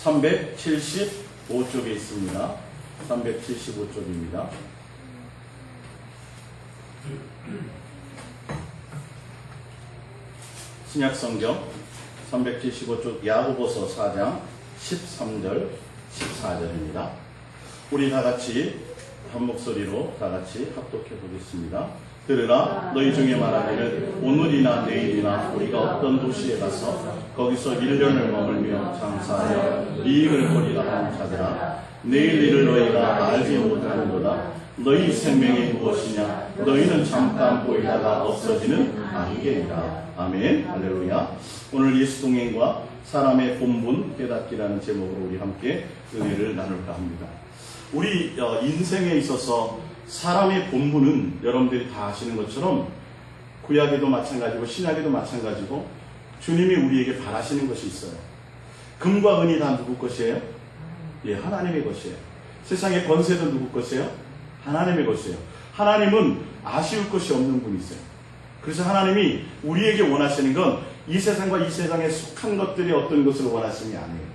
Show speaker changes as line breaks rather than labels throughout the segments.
375쪽에 있습니다. 375쪽입니다. 신약성경 375쪽 야고보서 4장 13절 14절입니다. 우리 다같이 한 목소리로 다같이 합독해 보겠습니다. 들으라, 너희 중에 말하기를 오늘이나 내일이나 우리가 어떤 도시에 가서 거기서 1년을 머물며 장사하여 이익을 보리라 하는 자들아, 내일 일을 너희가 알지 못하는도다. 너희 생명이 무엇이냐? 너희는 잠깐 보이다가 없어지는 안개이다. 아멘. 할렐루야. 오늘 예수 동행과 사람의 본분 깨닫기라는 제목으로 우리 함께 은혜를 나눌까 합니다. 우리 인생에 있어서 사람의 본분은 여러분들이 다 아시는 것처럼 구약에도 마찬가지고 신약에도 마찬가지고 주님이 우리에게 바라시는 것이 있어요. 금과 은이 다 누구 것이에요? 예, 하나님의 것이에요. 세상의 권세도 누구 것이에요? 하나님의 것이에요. 하나님은 아쉬울 것이 없는 분이세요. 그래서 하나님이 우리에게 원하시는 건 이 세상과 이 세상에 속한 것들이 어떤 것을 원하시는 게 아니에요.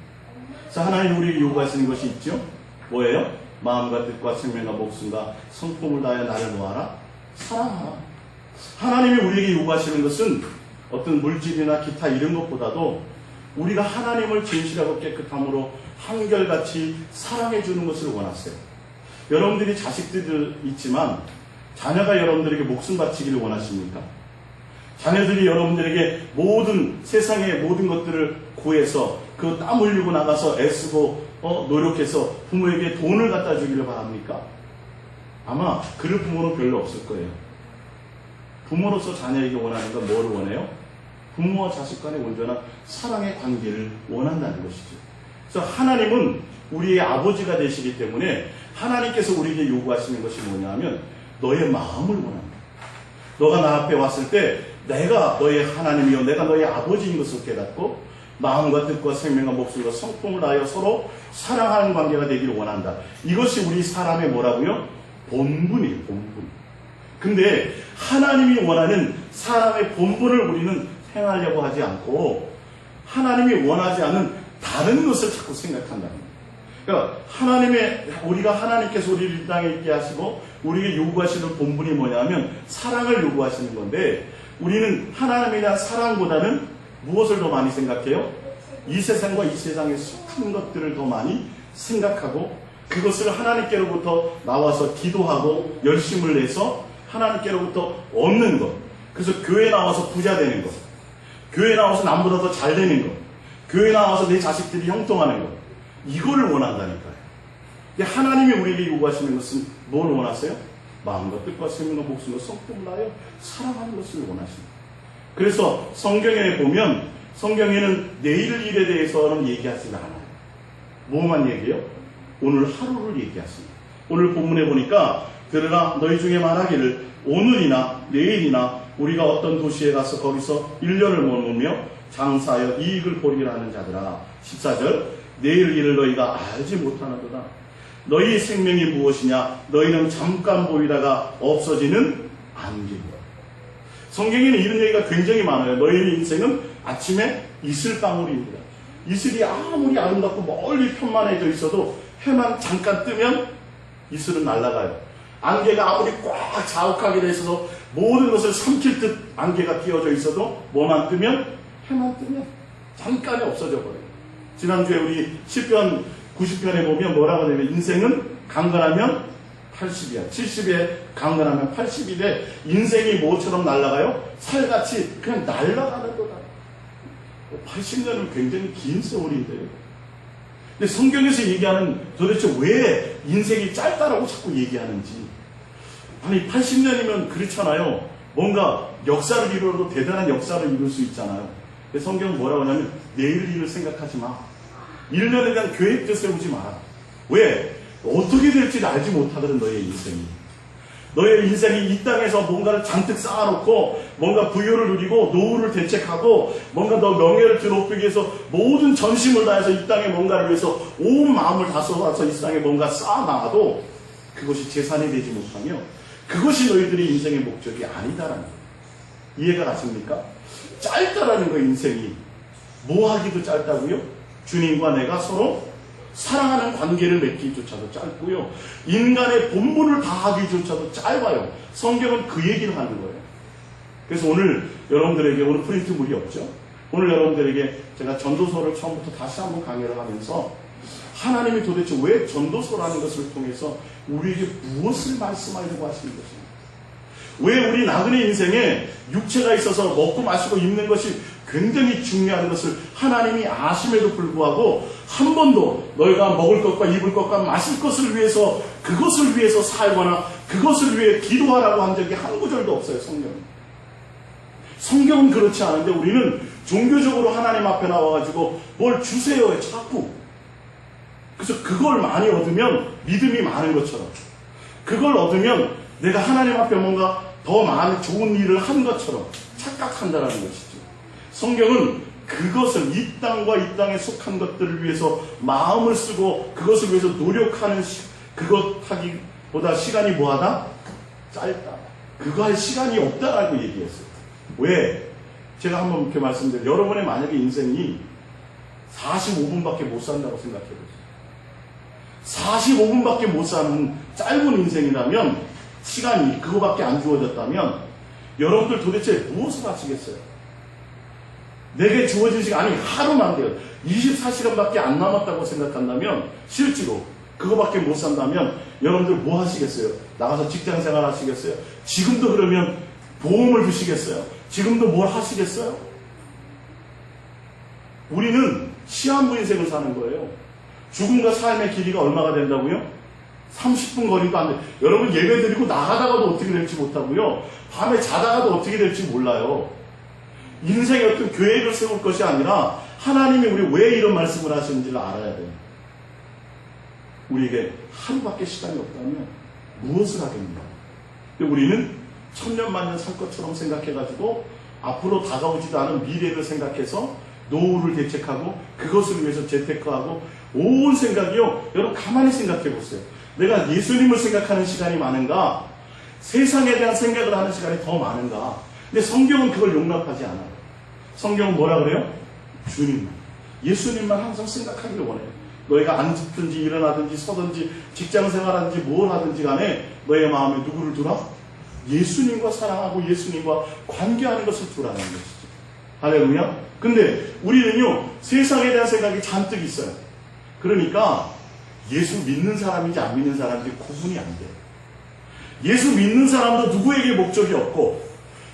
그래서 하나님이 우리에게 요구하시는 것이 있죠? 뭐예요? 마음과 뜻과 생명과 목숨과 성품을 다하여 나를 모아라. 사랑하라. 하나님이 우리에게 요구하시는 것은 어떤 물질이나 기타 이런 것보다도 우리가 하나님을 진실하고 깨끗함으로 한결같이 사랑해 주는 것을 원하세요. 여러분들이 자식들 있지만 자녀가 여러분들에게 목숨 바치기를 원하십니까? 자녀들이 여러분들에게 모든 세상의 모든 것들을 구해서 그 땀 흘리고 나가서 애쓰고 노력해서 부모에게 돈을 갖다 주기를 바랍니까? 아마 그럴 부모는 별로 없을 거예요. 부모로서 자녀에게 원하는 건 뭐를 원해요? 부모와 자식 간의 온전한 사랑의 관계를 원한다는 것이죠. 그래서 하나님은 우리의 아버지가 되시기 때문에 하나님께서 우리에게 요구하시는 것이 뭐냐 하면 너의 마음을 원합니다. 너가 나 앞에 왔을 때 내가 너의 하나님이요 내가 너의 아버지인 것을 깨닫고 마음과 뜻과 생명과 목숨과 성품을 다하여 서로 사랑하는 관계가 되기를 원한다. 이것이 우리 사람의 뭐라고요? 본분이에요. 본분. 근데 하나님이 원하는 사람의 본분을 우리는 행하려고 하지 않고 하나님이 원하지 않은 다른 것을 자꾸 생각한다는 거예요. 그러니까 우리가 하나님께서 우리를 이 땅에 있게 하시고 우리에게 요구하시는 본분이 뭐냐면 사랑을 요구하시는 건데 우리는 하나님에 대한 사랑보다는 무엇을 더 많이 생각해요? 이 세상과 이 세상에 속한 것들을 더 많이 생각하고 그것을 하나님께로부터 나와서 기도하고 열심을 내서 하나님께로부터 얻는 것. 그래서 교회 나와서 부자 되는 것. 교회 나와서 남보다 더 잘 되는 것. 교회 나와서 내 자식들이 형통하는 것. 이거를 원한다니까요. 하나님이 우리에게 요구하시는 것은 뭘 원하세요? 마음과 뜻과 생명과 목숨과 성품을 다하여 사랑하는 것을 원하십니다. 그래서 성경에 보면 성경에는 내일 일에 대해서는 얘기하지 않아요. 뭐만 얘기해요? 오늘 하루를 얘기하십니다. 오늘 본문에 보니까 들으라 너희 중에 말하기를 오늘이나 내일이나 우리가 어떤 도시에 가서 거기서 1년을 머물며 장사하여 이익을 보리라 하는 자들아. 14절 내일 일을 너희가 알지 못하는도다. 너희 생명이 무엇이냐? 너희는 잠깐 보이다가 없어지는 안개이다. 성경에는 이런 얘기가 굉장히 많아요. 너희의 인생은 아침에 이슬방울입니다. 이슬이 아무리 아름답고 멀리 편만해져 있어도 해만 잠깐 뜨면 이슬은 날아가요. 안개가 아무리 꽉 자욱하게 돼 있어서 모든 것을 삼킬 듯 안개가 끼어져 있어도 뭐만 뜨면 해만 뜨면 잠깐에 없어져 버려요. 지난주에 우리 시편 90편에 보면 뭐라고 되면 인생은 강건하면 80이야. 70에 강건하면 80인데 인생이 뭐처럼 날아가요? 살같이 그냥 날아가는 거다. 80년은 굉장히 긴 세월인데요. 근데 성경에서 얘기하는 도대체 왜 인생이 짧다라고 자꾸 얘기하는지. 아니 80년이면 그렇잖아요. 뭔가 역사를 이루어도 대단한 역사를 이룰 수 있잖아요. 근데 성경은 뭐라고 하냐면 내일 일을 생각하지 마. 1년에 대한 계획도 세우지 마라. 왜? 어떻게 될지 알지 못하거든 너의 인생이. 너의 인생이 이 땅에서 뭔가를 잔뜩 쌓아놓고 뭔가 부유를 누리고 노후를 대책하고 뭔가 너 명예를 드높이기 위해서 모든 전심을 다해서 이 땅에 뭔가를 위해서 온 마음을 다 쏟아서 이 땅에 뭔가 쌓아놔도 그것이 재산이 되지 못하며 그것이 너희들의 인생의 목적이 아니다라는 거예요. 이해가 가십니까? 짧다라는 거예요. 인생이. 뭐 하기도 짧다고요? 주님과 내가 서로 사랑하는 관계를 맺기조차도 짧고요. 인간의 본분을 다하기조차도 짧아요. 성경은 그 얘기를 하는 거예요. 그래서 오늘 여러분들에게, 오늘 프린트물이 없죠? 오늘 여러분들에게 제가 전도서를 처음부터 다시 한번 강의를 하면서 하나님이 도대체 왜 전도서라는 것을 통해서 우리에게 무엇을 말씀하려고 하시는 것입니까? 왜 우리 나그네 인생에 육체가 있어서 먹고 마시고 입는 것이 굉장히 중요한 것을 하나님이 아심에도 불구하고 한 번도 너희가 먹을 것과 입을 것과 마실 것을 위해서, 그것을 위해서 살거나 그것을 위해 기도하라고 한 적이 한 구절도 없어요. 성경은 그렇지 않은데 우리는 종교적으로 하나님 앞에 나와가지고 뭘 주세요 자꾸. 그래서 그걸 많이 얻으면 믿음이 많은 것처럼, 그걸 얻으면 내가 하나님 앞에 뭔가 더 많은 좋은 일을 한 것처럼 착각한다는 것이죠. 성경은 그것을, 이 땅과 이 땅에 속한 것들을 위해서 마음을 쓰고 그것을 위해서 노력하는 그것 하기보다 시간이 뭐하다? 짧다. 그거 할 시간이 없다라고 얘기했어요. 왜? 제가 한번 이렇게 말씀드려요. 여러분의 만약에 인생이 45분밖에 못 산다고 생각해보세요. 45분밖에 못 사는 짧은 인생이라면, 시간이 그거밖에 안 주어졌다면 여러분들 도대체 무엇을 하시겠어요? 내게 주어진 시간, 아니 하루만 돼요. 24시간밖에 안 남았다고 생각한다면, 실제로 그거밖에 못 산다면 여러분들 뭐 하시겠어요? 나가서 직장생활 하시겠어요? 지금도 그러면 보험을 드시겠어요? 지금도 뭘 하시겠어요? 우리는 시한부 인생을 사는 거예요. 죽음과 삶의 길이가 얼마가 된다고요? 30분 거리도 안 돼. 여러분 예배 드리고 나가다가도 어떻게 될지 못하고요. 밤에 자다가도 어떻게 될지 몰라요. 인생의 어떤 계획을 세울 것이 아니라 하나님이 우리 왜 이런 말씀을 하시는지를 알아야 돼요. 우리에게 하루밖에 시간이 없다면 무엇을 하겠는가? 근데 우리는 천년만년 살 것처럼 생각해가지고 앞으로 다가오지도 않은 미래를 생각해서 노후를 대책하고 그것을 위해서 재테크하고 온 생각이요. 여러분 가만히 생각해 보세요. 내가 예수님을 생각하는 시간이 많은가? 세상에 대한 생각을 하는 시간이 더 많은가? 근데 성경은 그걸 용납하지 않아요. 성경은 뭐라 그래요? 주님만, 예수님만 항상 생각하기를 원해요. 너희가 앉든지 일어나든지 서든지 직장생활하든지 뭘 하든지 간에 너의 마음에 누구를 두라? 예수님과 사랑하고 예수님과 관계하는 것을 두라는 것이죠. 할렐루야. 근데 우리는요, 세상에 대한 생각이 잔뜩 있어요. 그러니까 예수 믿는 사람인지 안 믿는 사람인지 구분이 안 돼요. 예수 믿는 사람도 누구에게 목적이 없고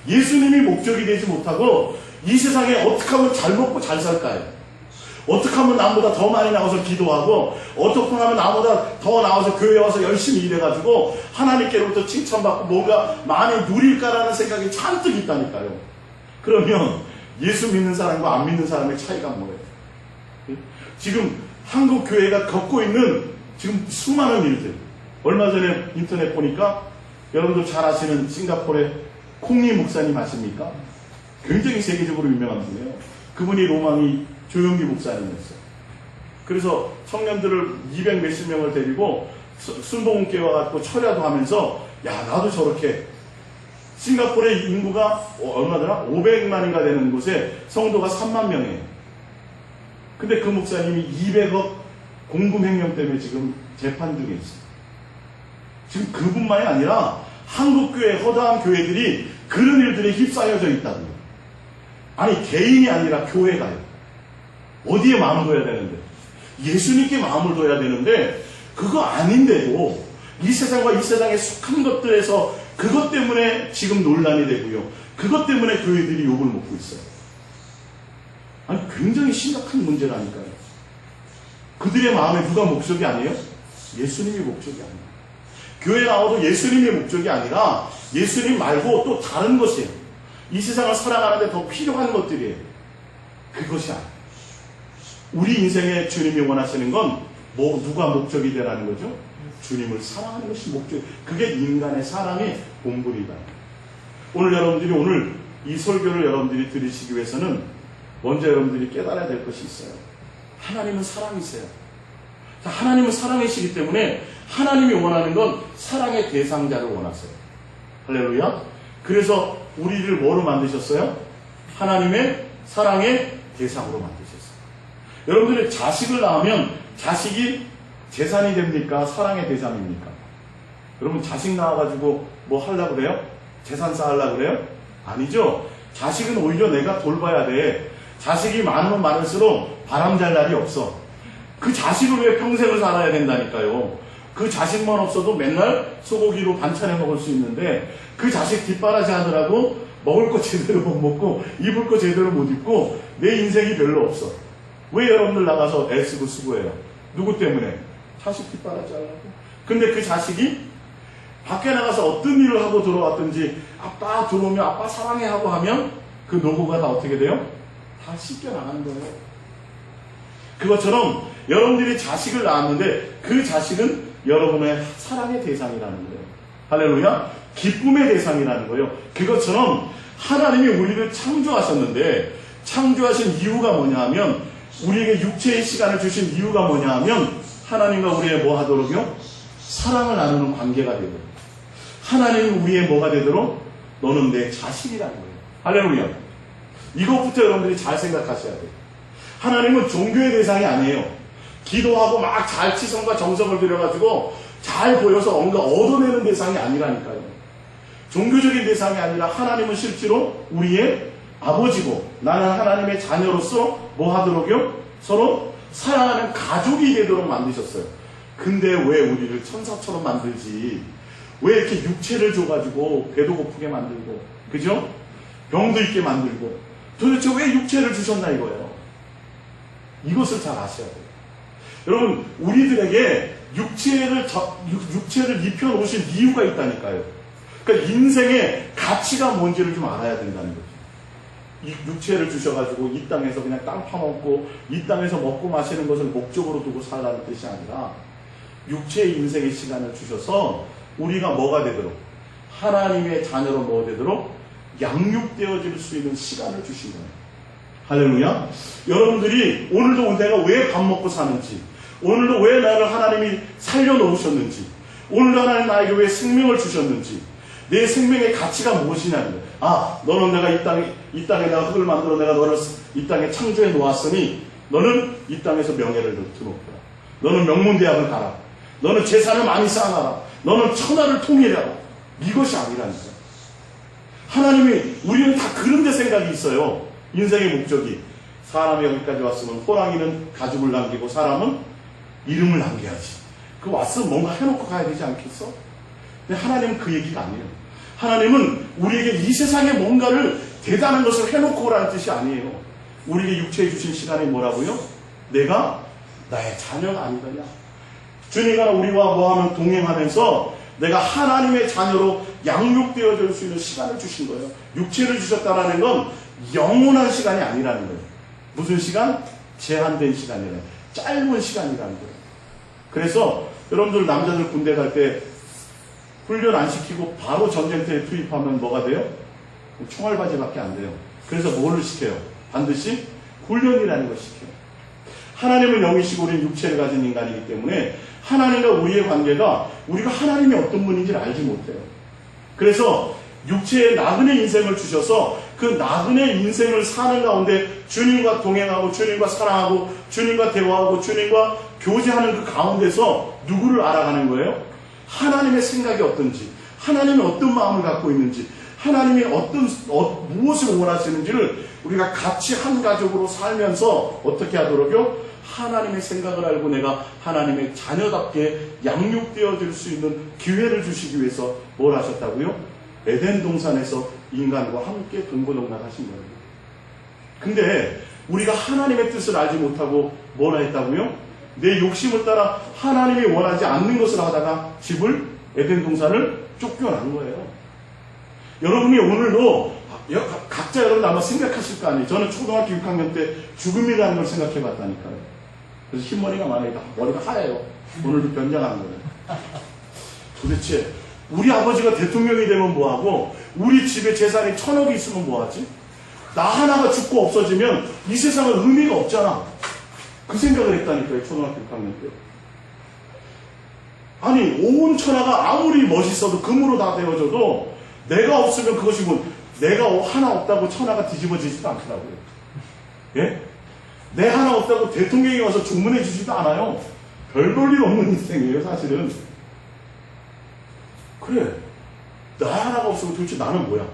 예수님이 목적이 되지 못하고 이 세상에 어떻게 하면 잘 먹고 잘 살까요? 어떻게 하면 나보다 더 많이 나와서 기도하고 어떻게 하면 나보다 더 나와서 교회에 와서 열심히 일해가지고 하나님께로부터 칭찬받고 뭔가 많이 누릴까라는 생각이 잔뜩 있다니까요. 그러면 예수 믿는 사람과 안 믿는 사람의 차이가 뭐예요? 지금 한국 교회가 겪고 있는 지금 수많은 일들, 얼마 전에 인터넷 보니까 여러분도 잘 아시는 싱가포르의 콩리 목사님 아십니까? 굉장히 세계적으로 유명한 분이에요. 그분이 로망이 조용기 목사님이었어요. 그래서 청년들을 200 몇십 명을 데리고 순복음교회 와갖고 철야도 하면서 야 나도 저렇게 싱가포르의 인구가 얼마더라? 500만인가 되는 곳에 성도가 3만 명이에요. 근데 그 목사님이 200억 공금횡령 때문에 지금 재판 중에 있어요. 지금 그뿐만이 아니라 한국교회, 허다한 교회들이 그런 일들에 휩싸여져 있다고요. 아니 개인이 아니라 교회가요. 어디에 마음을 둬야 되는데? 예수님께 마음을 둬야 되는데 그거 아닌데도 이 세상과 이 세상에 속한 것들에서 그것 때문에 지금 논란이 되고요. 그것 때문에 교회들이 욕을 먹고 있어요. 아니 굉장히 심각한 문제라니까요. 그들의 마음에 누가 목적이 아니에요? 예수님이 목적이 아니에요. 교회 나와도 예수님이 목적이 아니라 예수님 말고 또 다른 것이에요. 이 세상을 살아가는데 더 필요한 것들이에요. 그것이 아니에요. 우리 인생에 주님이 원하시는 건 누가 목적이 되라는 거죠? 주님을 사랑하는 것이 목적. 그게 인간의 사랑의 본분이다. 오늘 이 설교를 여러분들이 들으시기 위해서는 먼저 여러분들이 깨달아야 될 것이 있어요. 하나님은 사랑이세요. 하나님은 사랑이시기 때문에 하나님이 원하는 건 사랑의 대상자를 원하세요. 할렐루야. 그래서 우리를 뭐로 만드셨어요? 하나님의 사랑의 대상으로 만드셨어요. 여러분들이 자식을 낳으면 자식이 재산이 됩니까? 사랑의 대상입니까? 여러분 자식 낳아가지고 뭐 하려고 그래요? 재산 쌓으려고 그래요? 아니죠. 자식은 오히려 내가 돌봐야 돼. 자식이 많으면 많을수록 바람잘 날이 없어. 그 자식을 위해 평생을 살아야 된다니까요. 그 자식만 없어도 맨날 소고기로 반찬해 먹을 수 있는데 그 자식 뒷바라지 하느라고 먹을 거 제대로 못 먹고 입을 거 제대로 못 입고 내 인생이 별로 없어. 왜 여러분들 나가서 애쓰고 수고해요? 누구 때문에? 자식 뒷바라지 하려고. 근데 그 자식이 밖에 나가서 어떤 일을 하고 들어왔든지 아빠 들어오면 아빠 사랑해 하고 하면 그 노고가 다 어떻게 돼요? 다 씻겨 나가는 거예요. 그것처럼 여러분들이 자식을 낳았는데 그 자식은 여러분의 사랑의 대상이라는 거예요. 할렐루야. 기쁨의 대상이라는 거예요. 그것처럼 하나님이 우리를 창조하셨는데 창조하신 이유가 뭐냐 하면 우리에게 육체의 시간을 주신 이유가 뭐냐 하면 하나님과 우리의 뭐 하도록요? 사랑을 나누는 관계가 되도록. 하나님은 우리의 뭐가 되도록? 너는 내 자식이라는 거예요. 할렐루야. 이것부터 여러분들이 잘 생각하셔야 돼요. 하나님은 종교의 대상이 아니에요. 기도하고 막 잘 치성과 정성을 들여가지고 잘 보여서 뭔가 얻어내는 대상이 아니라니까요. 종교적인 대상이 아니라 하나님은 실제로 우리의 아버지고 나는 하나님의 자녀로서 뭐 하도록요? 서로 사랑하는 가족이 되도록 만드셨어요. 근데 왜 우리를 천사처럼 만들지? 왜 이렇게 육체를 줘가지고 배도 고프게 만들고, 그죠? 병도 있게 만들고, 도대체 왜 육체를 주셨나 이거예요. 이것을 잘 아셔야 돼요. 여러분, 우리들에게 육체를 입혀놓으신 이유가 있다니까요. 그러니까 인생의 가치가 뭔지를 좀 알아야 된다는 거죠. 이 육체를 주셔가지고 이 땅에서 그냥 땅 파먹고 이 땅에서 먹고 마시는 것을 목적으로 두고 살라는 뜻이 아니라 육체의 인생의 시간을 주셔서 우리가 뭐가 되도록 하나님의 자녀로 뭐 되도록 양육되어질 수 있는 시간을 주신 거예요. 할렐루야. 여러분들이 오늘도 내가 왜 밥 먹고 사는지, 오늘도 왜 나를 하나님이 살려놓으셨는지, 오늘도 하나님 나에게 왜 생명을 주셨는지, 내 생명의 가치가 무엇이냐는 거예요. 아, 너는 내가 이 땅에 내가 흙을 만들어 내가 너를 이 땅에 창조해 놓았으니 너는 이 땅에서 명예를 드높여라. 너는 명문대학을 가라. 너는 재산을 많이 쌓아라. 너는 천하를 통일해라. 이것이 아니라니까. 하나님이 우리는 다 그런 데 생각이 있어요. 인생의 목적이 사람이 여기까지 왔으면 호랑이는 가죽을 남기고 사람은 이름을 남겨야지. 그 왔으면 뭔가 해놓고 가야 되지 않겠어? 근데 하나님은 그 얘기가 아니에요. 하나님은 우리에게 이 세상에 뭔가를 대단한 것을 해놓고 오라는 뜻이 아니에요. 우리에게 육체에 주신 시간이 뭐라고요? 내가 나의 자녀가 아니더냐. 주님과 우리와 뭐하면 동행하면서 내가 하나님의 자녀로 양육되어질 수 있는 시간을 주신 거예요. 육체를 주셨다는 건 영원한 시간이 아니라는 거예요. 무슨 시간? 제한된 시간이에요. 짧은 시간이라는 거예요. 그래서 여러분들 남자들 군대 갈 때 훈련 안 시키고 바로 전쟁터에 투입하면 뭐가 돼요? 총알바지밖에 안 돼요. 그래서 뭐를 시켜요? 반드시 훈련이라는 걸 시켜요. 하나님은 영이시고 우리는 육체를 가진 인간이기 때문에 하나님과 우리의 관계가 우리가 하나님이 어떤 분인지를 알지 못해요. 그래서 육체의 나그네 인생을 주셔서 그 나그네 인생을 사는 가운데 주님과 동행하고 주님과 사랑하고 주님과 대화하고 주님과 교제하는 그 가운데서 누구를 알아가는 거예요? 하나님의 생각이 어떤지, 하나님이 어떤 마음을 갖고 있는지, 하나님이 무엇을 원하시는지를 우리가 같이 한 가족으로 살면서 어떻게 하도록요? 하나님의 생각을 알고 내가 하나님의 자녀답게 양육되어질 수 있는 기회를 주시기 위해서 뭘 하셨다고요? 에덴 동산에서 인간과 함께 동고동락하신 거예요. 근데 우리가 하나님의 뜻을 알지 못하고 뭐라 했다고요? 내 욕심을 따라 하나님이 원하지 않는 것을 하다가 에덴 동산을 쫓겨난 거예요. 여러분이 오늘도 각자 여러분 아마 생각하실 거 아니에요. 저는 초등학교 6학년 때 죽음이라는 걸 생각해 봤다니까요. 그래서 흰머리가 많으니까 머리가 하얘요. 오늘도 변장하는 거예요. 도대체 우리 아버지가 대통령이 되면 뭐하고 우리 집에 재산이 1000억이 있으면 뭐하지? 나 하나가 죽고 없어지면 이 세상은 의미가 없잖아. 그 생각을 했다니까요. 초등학교 6학년 때. 아니 온 천하가 아무리 멋있어도 금으로 다 되어져도 내가 없으면 그것이 뭐 내가 하나 없다고 천하가 뒤집어지지도 않더라고요. 예? 내 하나 없다고 대통령이 와서 조문해 주지도 않아요. 별 볼 일 없는 인생이에요, 사실은. 그래. 나 하나가 없으면 도대체 나는 뭐야?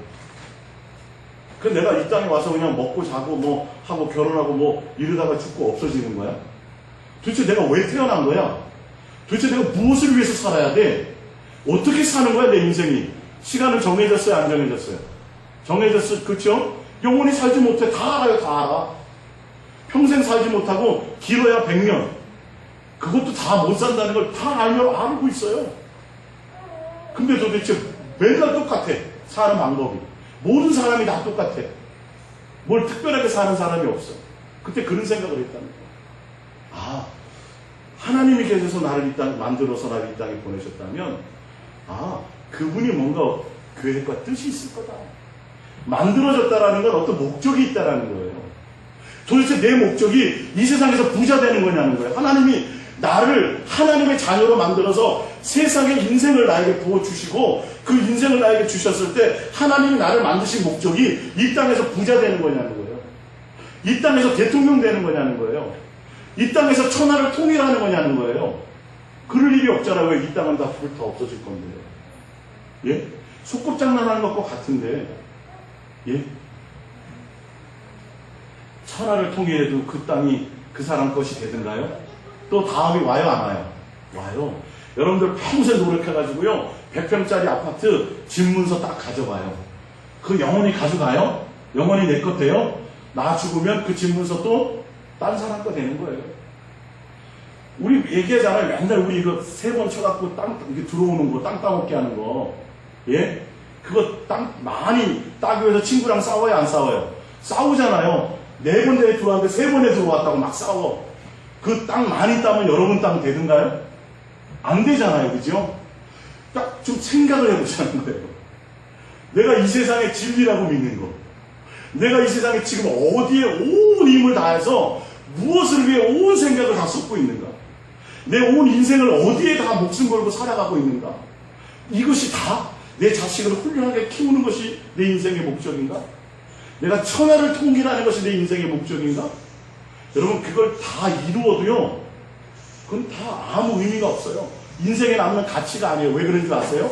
그 내가 이 땅에 와서 그냥 먹고 자고 뭐 하고 결혼하고 뭐 이러다가 죽고 없어지는 거야? 도대체 내가 왜 태어난 거야? 도대체 내가 무엇을 위해서 살아야 돼? 어떻게 사는 거야, 내 인생이? 시간은 정해졌어요, 안 정해졌어요? 정해졌어, 그쵸? 영원히 살지 못해. 다 알아요, 다 알아. 평생 살지 못하고 길어야 100년. 그것도 다 못 산다는 걸 다 알고 있어요. 근데 도대체 맨날 똑같아. 사는 방법이. 모든 사람이 다 똑같아. 뭘 특별하게 사는 사람이 없어. 그때 그런 생각을 했다는 거야. 아, 하나님이 계셔서 나를 이 땅에 만들어서 나를 이 땅에 보내셨다면, 아, 그분이 뭔가 계획과 뜻이 있을 거다. 만들어졌다라는 건 어떤 목적이 있다라는 거예요. 도대체 내 목적이 이 세상에서 부자 되는 거냐는 거예요. 하나님이 나를 하나님의 자녀로 만들어서 세상의 인생을 나에게 부어주시고 그 인생을 나에게 주셨을 때 하나님이 나를 만드신 목적이 이 땅에서 부자 되는 거냐는 거예요. 이 땅에서 대통령 되는 거냐는 거예요. 이 땅에서 천하를 통일하는 거냐는 거예요. 그럴 일이 없잖아요. 왜 이 땅은 다 없어질 건데요. 예? 속꿉장난하는 것과 같은데, 예? 천하를 통일해도 그 땅이 그 사람 것이 되든가요? 또 다음이 와요, 안 와요? 와요. 여러분들 평생 노력해가지고요, 100평짜리 아파트 집문서 딱 가져가요. 그 영원히 가져가요? 영원히 내 것 돼요? 나 죽으면 그 집문서 또 딴 사람 거 되는 거예요. 우리 얘기하잖아요. 맨날 우리 이거 3번 쳐갖고 땅, 이렇게 들어오는 거, 땅 따먹게 하는 거. 예? 그거 땅 많이 따기 위해서 친구랑 싸워요, 안 싸워요? 싸우잖아요. 4번 내에 들어왔는데 3번에 들어왔다고 막 싸워. 그 땅 많이 따면 여러분 땅 되든가요? 안 되잖아요. 그죠? 딱 좀 생각을 해보자는 거예요. 내가 이 세상의 진리라고 믿는 거. 내가 이 세상에 지금 어디에 온 힘을 다해서 무엇을 위해 온 생각을 다 쏟고 있는가? 내 온 인생을 어디에 다 목숨 걸고 살아가고 있는가? 이것이 다 내 자식을 훌륭하게 키우는 것이 내 인생의 목적인가? 내가 천하를 통일하는 것이 내 인생의 목적인가? 여러분, 그걸 다 이루어도요, 그건 다 아무 의미가 없어요. 인생에 남는 가치가 아니에요. 왜 그런 줄 아세요?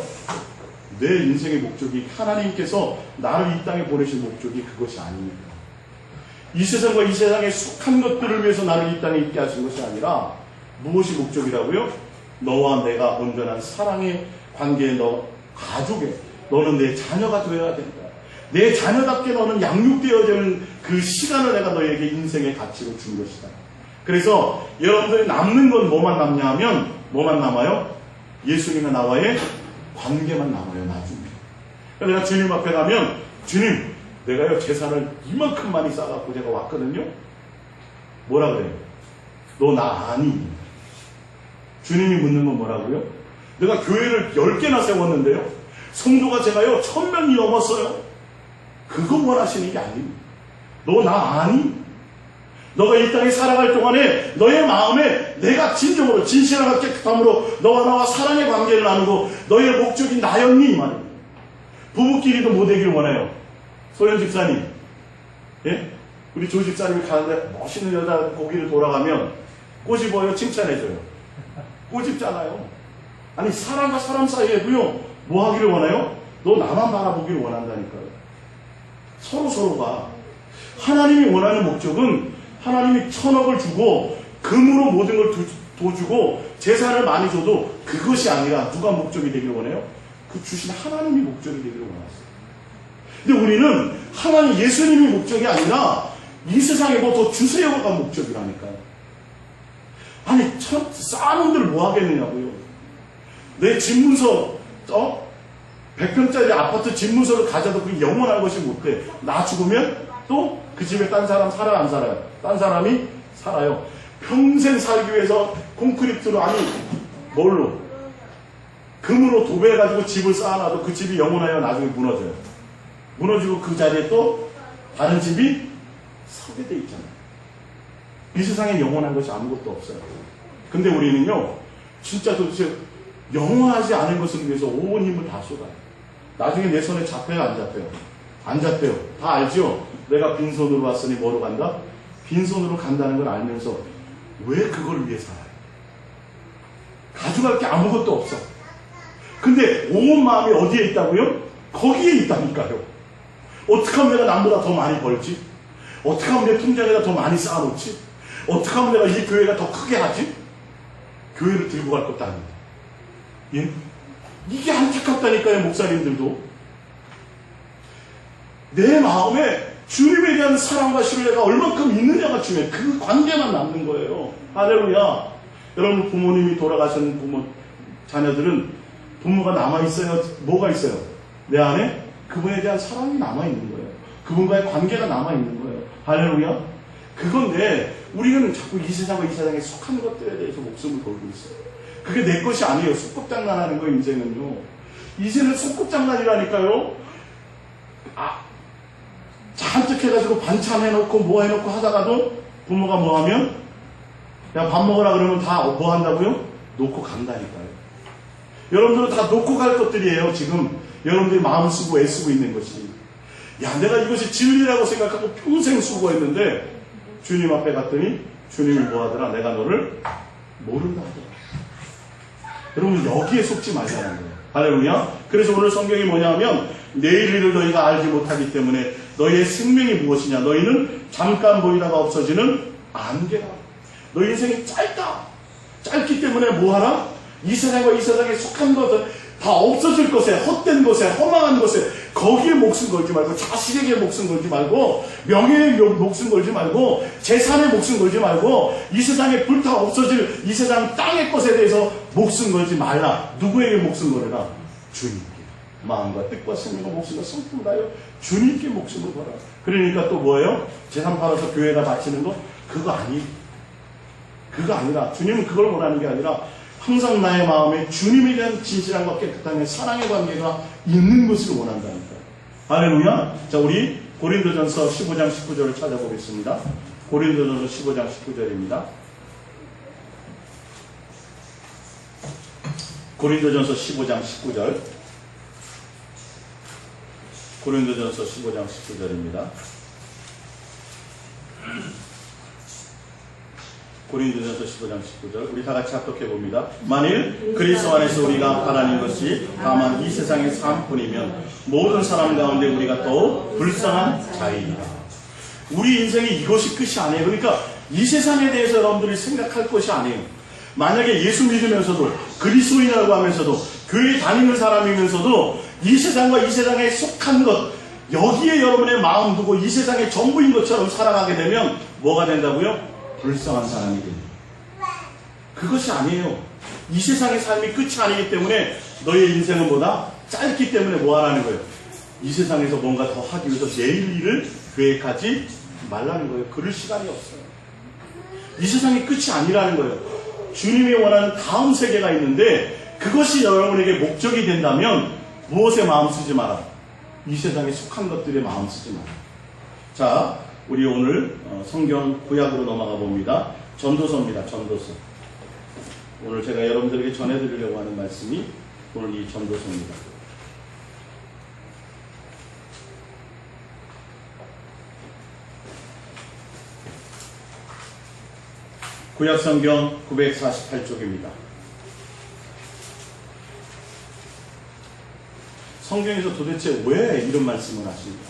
내 인생의 목적이 하나님께서 나를 이 땅에 보내신 목적이 그것이 아닙니다. 이 세상과 이 세상에 속한 것들을 위해서 나를 이 땅에 있게 하신 것이 아니라 무엇이 목적이라고요? 너와 내가 온전한 사랑의 관계에 가족에 너는 내 자녀가 되어야 된다. 내 자녀답게 너는 양육되어지는 그 시간을 내가 너에게 인생의 가치로 준 것이다. 그래서 여러분들이 남는 건 뭐만 남냐 하면 뭐만 남아요? 예수님과 나와의 관계만 남아요. 나중에. 내가 주님 앞에 가면 주님, 내가요 재산을 이만큼 많이 쌓아갖고 제가 왔거든요. 뭐라 그래요? 너 나 아니? 주님이 묻는 건 뭐라고요? 내가 교회를 10개나 세웠는데요, 성도가 제가요 1000명이 넘었어요. 그거 원하시는 게 아닙니다. 너 나 아니? 너가 이 땅에 살아갈 동안에 너의 마음에 내가 진정으로 진실하고 깨끗함으로 너와 나와 사랑의 관계를 나누고 너의 목적이 나였니? 이 말입니다. 부부끼리도 못 되길 원해요. 소연 집사님, 예? 우리 조 집사님이 가는데 멋있는 여자 고기를 돌아가면 꼬집어요, 칭찬해줘요. 꼬집잖아요. 아니, 사람과 사람 사이에도요, 뭐 하기를 원해요? 너 나만 바라보기를 원한다니까요. 서로가. 하나님이 원하는 목적은 하나님이 1000억을 주고 금으로 모든 걸 도주고 재산을 많이 줘도 그것이 아니라 누가 목적이 되기를 원해요? 그 주신 하나님이 목적이 되기를 원했어요. 근데 우리는 하나님 예수님이 목적이 아니라 이 세상에 뭐 더 주세요가 목적이라니까요. 아니, 쌓아놓은들 뭐 하겠느냐고요. 내 집문서 100평짜리 아파트 집문서를 가져도 그게 영원한 것이 못 돼. 나 죽으면 또 그 집에 딴 사람 살아요, 안 살아요? 딴 사람이 살아요. 평생 살기 위해서 콘크리트로, 아니 뭘로, 금으로 도배해가지고 집을 쌓아놔도 그 집이 영원하여 나중에 무너져요. 무너지고 그 자리에 또 다른 집이 서게 돼 있잖아요. 이 세상에 영원한 것이 아무것도 없어요. 근데 우리는요, 진짜 도대체 영원하지 않은 것을 위해서 온 힘을 다 쏟아요. 나중에 내 손에 잡혀요, 안 잡혀요? 안 잡혀요. 다 알죠? 내가 빈손으로 왔으니 뭐로 간다? 빈손으로 간다는 걸 알면서 왜 그걸 위해 살아요? 가져갈 게 아무것도 없어. 근데 온 마음이 어디에 있다고요? 거기에 있다니까요. 어떻게 하면 내가 남보다 더 많이 벌지? 어떻게 하면 내 통장에다 더 많이 쌓아놓지? 어떻게 하면 내가 이 교회가 더 크게 하지? 교회를 들고 갈 것도 아닌데. 예? 이게 안타깝다니까요, 목사님들도. 내 마음에 주님에 대한 사랑과 신뢰가 얼만큼 있느냐가 중요해. 그 관계만 남는 거예요. 할렐루야. 여러분, 부모님이 돌아가신 부모, 자녀들은 부모가 남아있어요? 뭐가 있어요? 내 안에 그분에 대한 사랑이 남아있는 거예요. 그분과의 관계가 남아있는 거예요. 할렐루야. 그건데 우리는 자꾸 이 세상과 이 세상에 속한 것들에 대해서 목숨을 걸고 있어요. 그게 내 것이 아니에요. 소꿉장난하는 거예요. 인생은요. 이제는 소꿉장난이라니까요. 잔뜩 해가지고 반찬 해놓고 뭐 해놓고 하다가도 부모가 뭐 하면 야, 밥 먹으라 그러면 다 뭐 한다고요? 놓고 간다니까요. 여러분들은 다 놓고 갈 것들이에요. 지금 여러분들이 마음 쓰고 애쓰고 있는 것이. 야, 내가 이것이 진리라고 생각하고 평생 수고했는데 주님 앞에 갔더니 주님이 뭐 하더라? 내가 너를 모른다 하더라. 여러분, 여기에 속지 말자는 거예요. 할렐루야. 그래서 오늘 성경이 뭐냐 하면 내일 일을 너희가 알지 못하기 때문에 너희의 생명이 무엇이냐? 너희는 잠깐 보이다가 없어지는 안개라. 너희 인생이 짧다. 짧기 때문에 뭐하라? 이 세상과 이 세상에 속한 것은 다 없어질 것에, 헛된 것에, 허망한 것에 거기에 목숨 걸지 말고, 자식에게 목숨 걸지 말고, 명예에 목숨 걸지 말고, 재산에 목숨 걸지 말고, 이 세상에 불타 없어질 이 세상 땅의 것에 대해서 목숨 걸지 말라. 누구에게 목숨 걸으라? 주님께. 마음과 뜻과 생명과 목숨과 성품 다하여 주님께 목숨을 걸어라. 그러니까 또 뭐예요? 재산 팔아서 교회에다 바치는 거? 그거 아니. 그거 아니라, 주님은 그걸 원하는 게 아니라 항상 나의 마음에 주님에 대한 진실함과 깨끗함의 사랑의 관계가 있는 것을 원한다니까요. 할렐루야. 자, 우리 고린도전서 15장 19절을 찾아보겠습니다. 고린도전서 15장 19절입니다. 고린도전서 15장 19절. 고린도전서 15장 19절입니다. 고린도전서 15장 19절 우리 다 같이 합독해 봅니다. 만일 그리스도 안에서 우리가 바라는 것이 다만 이 세상의 삶뿐이면 모든 사람 가운데 우리가 더욱 불쌍한 자이니라. 우리 인생이 이것이 끝이 아니에요. 그러니까 이 세상에 대해서 여러분들이 생각할 것이 아니에요. 만약에 예수 믿으면서도 그리스도인이라고 하면서도 교회 다니는 사람이면서도 이 세상과 이 세상에 속한 것, 여기에 여러분의 마음 두고 이 세상의 전부인 것처럼 살아가게 되면 뭐가 된다고요? 불쌍한 사람이 됩니다. 그것이 아니에요. 이 세상의 삶이 끝이 아니기 때문에 너의 인생은 뭐다? 짧기 때문에 뭐 하라는 거예요? 이 세상에서 뭔가 더 하기 위해서 내일 일을 계획하지 말라는 거예요. 그럴 시간이 없어요. 이 세상이 끝이 아니라는 거예요. 주님이 원하는 다음 세계가 있는데 그것이 여러분에게 목적이 된다면 무엇에 마음 쓰지 마라? 이 세상에 속한 것들에 마음 쓰지 마라. 자, 우리 오늘 성경 구약으로 넘어가 봅니다. 전도서입니다. 전도서. 오늘 제가 여러분들에게 전해드리려고 하는 말씀이 오늘 이 전도서입니다. 구약성경 948쪽입니다. 성경에서 도대체 왜 이런 말씀을 하십니까?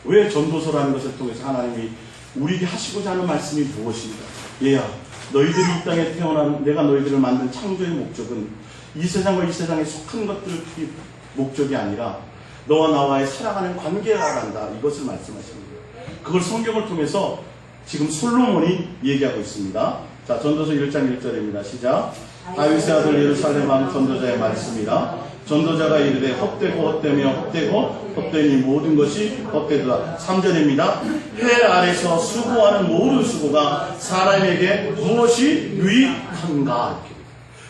왜 전도서라는 것을 통해서 하나님이 우리에게 하시고자 하는 말씀이 무엇입니까? 얘야, 너희들이 이 땅에 태어난 내가 너희들을 만든 창조의 목적은 이 세상과 이 세상에 속한 것들이 목적이 아니라 너와 나와의 사랑하는 관계가 한다. 이것을 말씀하시는 거예요. 그걸 성경을 통해서 지금 솔로몬이 얘기하고 있습니다. 자, 전도서 1장 1절입니다. 시작. 다윗의 아들 예루살렘 왕 전도자의 말씀이라. 전도자가 이르되 헛되고 헛되며 헛되고 헛되니 모든 것이 헛되도다. 3절입니다. 해 아래서 수고하는 모든 수고가 사람에게 무엇이 유익한가?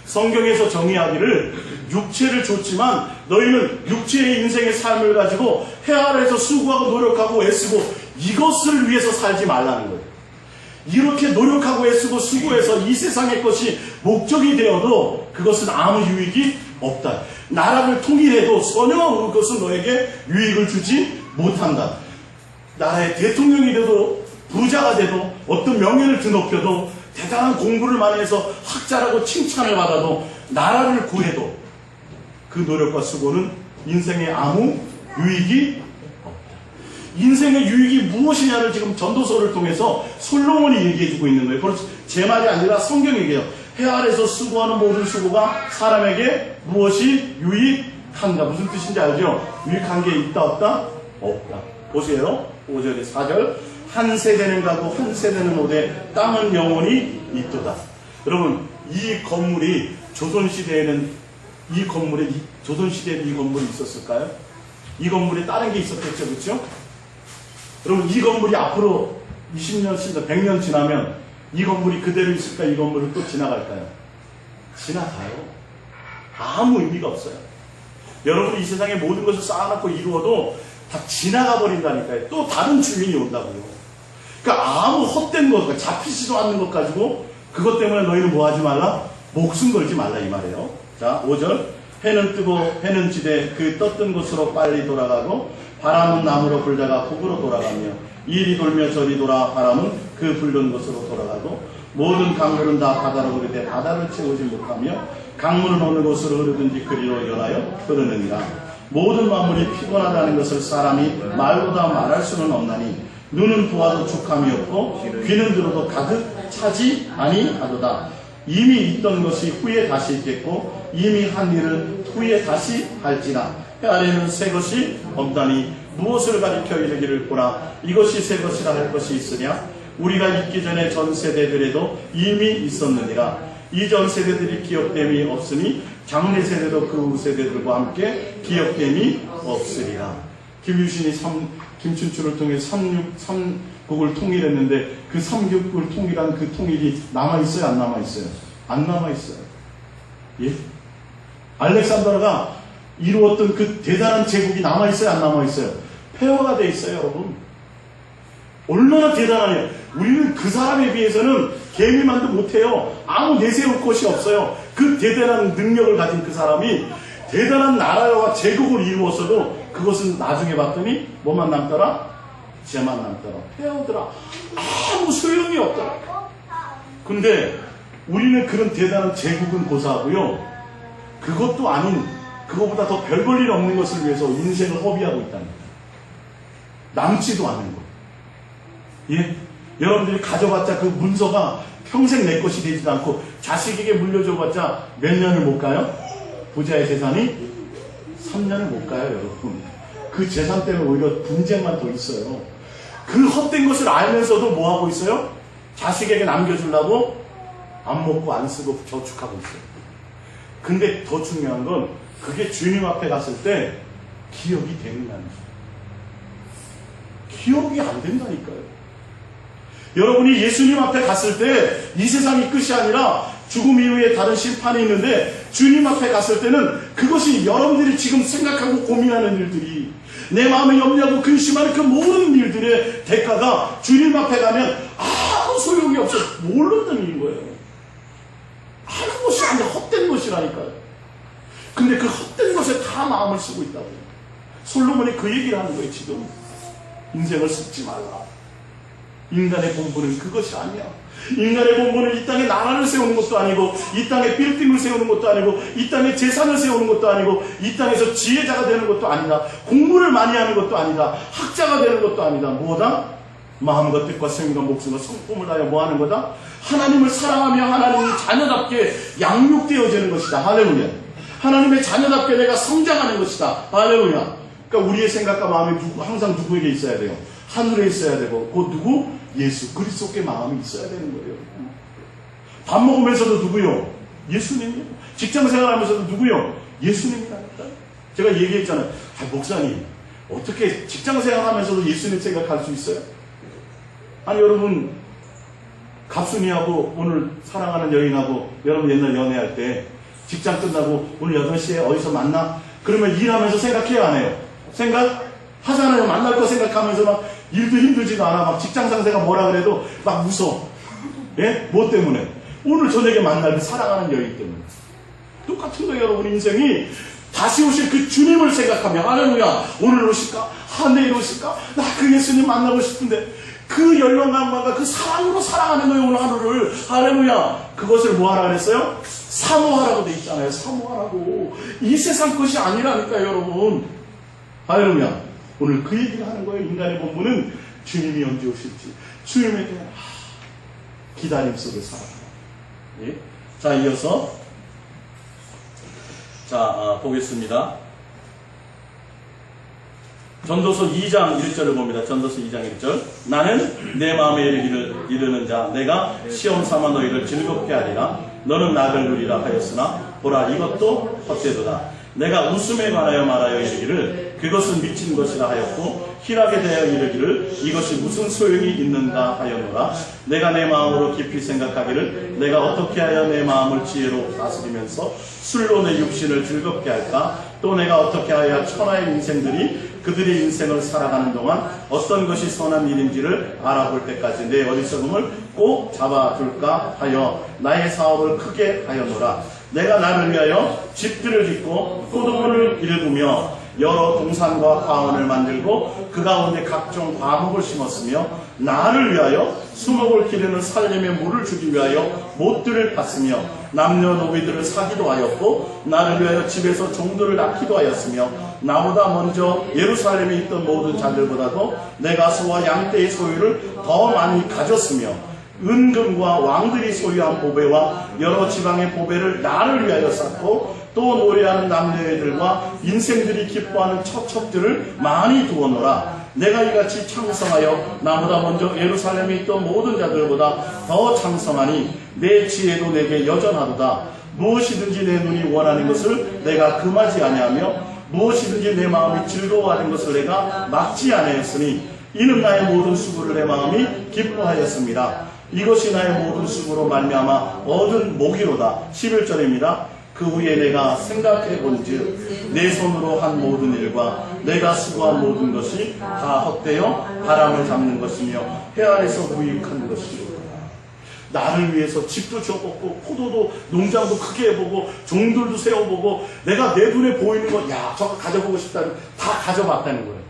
성경에서 정의하기를 육체를 줬지만 너희는 육체의 인생의 삶을 가지고 해 아래서 수고하고 노력하고 애쓰고 이것을 위해서 살지 말라는 거예요. 이렇게 노력하고 애쓰고 수고해서 이 세상의 것이 목적이 되어도 그것은 아무 유익이 없다. 나라를 통일해도 전혀 그것은 너에게 유익을 주지 못한다. 나라의 대통령이 돼도 부자가 돼도 어떤 명예를 드높여도 대단한 공부를 많이 해서 학자라고 칭찬을 받아도 나라를 구해도 그 노력과 수고는 인생에 아무 유익이 없다. 인생의 유익이 무엇이냐를 지금 전도서를 통해서 솔로몬이 얘기해주고 있는 거예요. 그렇죠. 제 말이 아니라 성경이 얘기해요. 해 아래서 수고하는 모든 수고가 사람에게 무엇이 유익한가. 무슨 뜻인지 알죠? 유익한 게 있다 없다? 없다. 보세요. 5절에 4절. 한 세대는 가고 한 세대는 오되 땅은 영원히 있도다. 여러분, 이 건물이 조선시대에는 이 건물이 있었을까요? 이 건물에 다른 게 있었겠죠, 그렇죠? 여러분, 이 건물이 앞으로 20년, 100년 지나면 이 건물이 그대로 있을까? 이 건물을 또 지나갈까요? 지나가요. 아무 의미가 없어요. 여러분이 이 세상에 모든 것을 쌓아놓고 이루어도 다 지나가 버린다니까요. 또 다른 주인이 온다고요. 그러니까 아무 헛된 것, 잡히지도 않는 것 가지고 그것 때문에 너희는 뭐 하지 말라? 목숨 걸지 말라 이 말이에요. 자, 5절. 해는 뜨고 해는 지되 그 떴던 곳으로 빨리 돌아가고 바람은 남으로 불다가 북으로 돌아가며 이리 돌며 저리 돌아 바람은 그 불던 곳으로 돌아가고 모든 강물은 다 바다로 흐르되 바다를 채우지 못하며 강물은 어느 곳으로 흐르든지 그리로 연하여 흐르느니라. 모든 만물이 피곤하다는 것을 사람이 말로 다 말할 수는 없나니 눈은 보아도 족함이 없고 귀는 들어도 가득 차지 아니하도다. 이미 있던 것이 후에 다시 있겠고 이미 한 일을 후에 다시 할지라. 해 아래는 새 것이 없다니 무엇을 가리켜 이르기를 보라. 이것이 새 것이라 할 것이 있으랴. 우리가 있기 전에 전 세대들에도 이미 있었느니라. 이전 세대들이 기억됨이 없으니 장래 세대도 그 후 세대들과 함께 기억됨이 없으리라. 김유신이 김춘추를 통해 삼국을 통일했는데 그 삼국을 통일한 그 통일이 남아있어요? 안 남아있어요? 안 남아있어요. 예? 알렉산더가 이루었던 그 대단한 제국이 남아있어요? 안 남아있어요? 폐허가 돼 있어요, 여러분. 얼마나 대단하냐. 우리는 그 사람에 비해서는 개미만도 못해요. 아무 내세울 곳이 없어요. 그 대단한 능력을 가진 그 사람이 대단한 나라와 제국을 이루었어도 그것은 나중에 봤더니 뭐만 남더라? 죄만 남더라. 폐허더라. 아무 소용이 없더라. 근데 우리는 그런 대단한 제국은 고사하고요. 그것도 아닌, 그것보다 더 별 볼 일 없는 것을 위해서 인생을 허비하고 있다는 거예요. 남지도 않는 거. 예? 여러분들이 가져봤자 그 문서가 평생 내 것이 되지도 않고 자식에게 물려줘봤자 몇 년을 못 가요? 부자의 재산이 3년을 못 가요, 여러분. 그 재산 때문에 오히려 분쟁만 더 있어요. 그 헛된 것을 알면서도 뭐 하고 있어요? 자식에게 남겨주려고 안 먹고 안 쓰고 저축하고 있어요. 근데 더 중요한 건 그게 주님 앞에 갔을 때 기억이 되느냐는 거예요. 기억이 안 된다니까요. 여러분이 예수님 앞에 갔을 때 이 세상이 끝이 아니라 죽음 이후에 다른 심판이 있는데 주님 앞에 갔을 때는 그것이 여러분들이 지금 생각하고 고민하는 일들이 내 마음에 염려하고 근심하는 그 모든 일들의 대가가 주님 앞에 가면 아무 소용이 없어. 모르는 일인 거예요. 아무것이 아니라 헛된 것이라니까요. 근데 그 헛된 것에 다 마음을 쓰고 있다고요. 솔로몬이 그 얘기를 하는 거예요. 지금 인생을 습지 말라. 인간의 본분은 그것이 아니야. 인간의 본분은 이 땅에 나라를 세우는 것도 아니고 이 땅에 빌딩을 세우는 것도 아니고 이 땅에 재산을 세우는 것도 아니고 이 땅에서 지혜자가 되는 것도 아니다. 공부를 많이 하는 것도 아니다. 학자가 되는 것도 아니다. 뭐다? 마음과 뜻과 생과 목숨과 성품을 다하여 뭐 하는 거다? 하나님을 사랑하며 하나님의 자녀답게 양육되어지는 것이다. 할렐루야. 하나님의 자녀답게 내가 성장하는 것이다. 할렐루야. 그러니까 우리의 생각과 마음이 항상 누구에게 있어야 돼요? 하늘에 있어야 되고, 그 누구? 예수 그리스도께 마음이 있어야 되는 거예요. 밥 먹으면서도 누구요? 예수님이요. 직장 생활하면서도 누구요? 예수님이라니까. 제가 얘기했잖아요. 목사님, 어떻게 직장 생활하면서도 예수님 생각할 수 있어요? 아니, 여러분, 갑순이하고 오늘 사랑하는 여인하고 여러분 옛날 연애할 때 직장 끝나고 오늘 8시에 어디서 만나? 그러면 일하면서 생각해요, 안 해요? 생각하잖아요. 만날 거 생각하면서 막 일도 힘들지도 않아. 막 직장 상사가 뭐라 그래도 막 웃어. 예? 뭐 때문에? 오늘 저녁에 만날 그 사랑하는 여인 때문에. 똑같은 거예요, 여러분. 인생이 다시 오실 그 주님을 생각하며, 할렐루야, 오늘 오실까? 내일 오실까? 나 그 예수님 만나고 싶은데, 그 그 열망과 그 사랑으로 사랑하는 거예요. 오늘 하루를. 할렐루야. 그것을 뭐하라 그랬어요? 사모하라고 돼 있잖아요. 사모하라고. 이 세상 것이 아니라니까요, 여러분. 할렐루야. 오늘 그 얘기를 하는 거예요. 인간의 본분은 주님이 언제 오실지, 주님에 대한 기다림 속에 살아가라. 예? 자, 이어서 보겠습니다. 전도서 2장 1절을 봅니다. 전도서 2장 1절. 나는 내 마음에 이르는 자 내가 시험 삼아 너희를 즐겁게 하리라. 너는 나를 누리라 하였으나 보라 이것도 헛되도다. 내가 웃음에 관하여 말하여 이르기를 그것은 미친 것이라 하였고 희락에 대하여 이르기를 이것이 무슨 소용이 있는가 하였노라. 내가 내 마음으로 깊이 생각하기를 내가 어떻게 하여 내 마음을 지혜로 다스리면서 술로 내 육신을 즐겁게 할까. 또 내가 어떻게 하여 천하의 인생들이 그들의 인생을 살아가는 동안 어떤 것이 선한 일인지를 알아볼 때까지 내 어리석음을 꼭 잡아둘까 하여 나의 사업을 크게 하였노라. 내가 나를 위하여 집들을 짓고 포도원을 일구며 여러 동산과 과원을 만들고 그 가운데 각종 과목을 심었으며 나를 위하여 수목을 기르는 살림의 물을 주기 위하여 못들을 팠으며 남녀노비들을 사기도 하였고 나를 위하여 집에서 종들을 낳기도 하였으며 나보다 먼저 예루살렘에 있던 모든 자들보다도 내가 소와 양떼의 소유를 더 많이 가졌으며 은금과 왕들이 소유한 보배와 여러 지방의 보배를 나를 위하여 쌓고 또 노래하는 남녀애들과 인생들이 기뻐하는 첩첩들을 많이 두었노라. 내가 이같이 창성하여 나보다 먼저 예루살렘에 있던 모든 자들보다 더 창성하니 내 지혜도 내게 여전하도다. 무엇이든지 내 눈이 원하는 것을 내가 금하지 아니하며 무엇이든지 내 마음이 즐거워하는 것을 내가 막지 아니하였으니 이는 나의 모든 수고를 내 마음이 기뻐하였습니다. 이것이 나의 모든 수고로 말미암아 얻은 목이로다. 11절입니다. 그 후에 내가 생각해 본즉 내 손으로 한 모든 일과 내가 수고한 모든 것이 다 헛되어 바람을 잡는 것이며 해 아래서 무익한 것이로다. 나를 위해서 집도 지어보고 포도도 농장도 크게 해보고 종들도 세워보고 내가 내 눈에 보이는 거 저거 가져보고 싶다는 다 가져봤다는 거예요.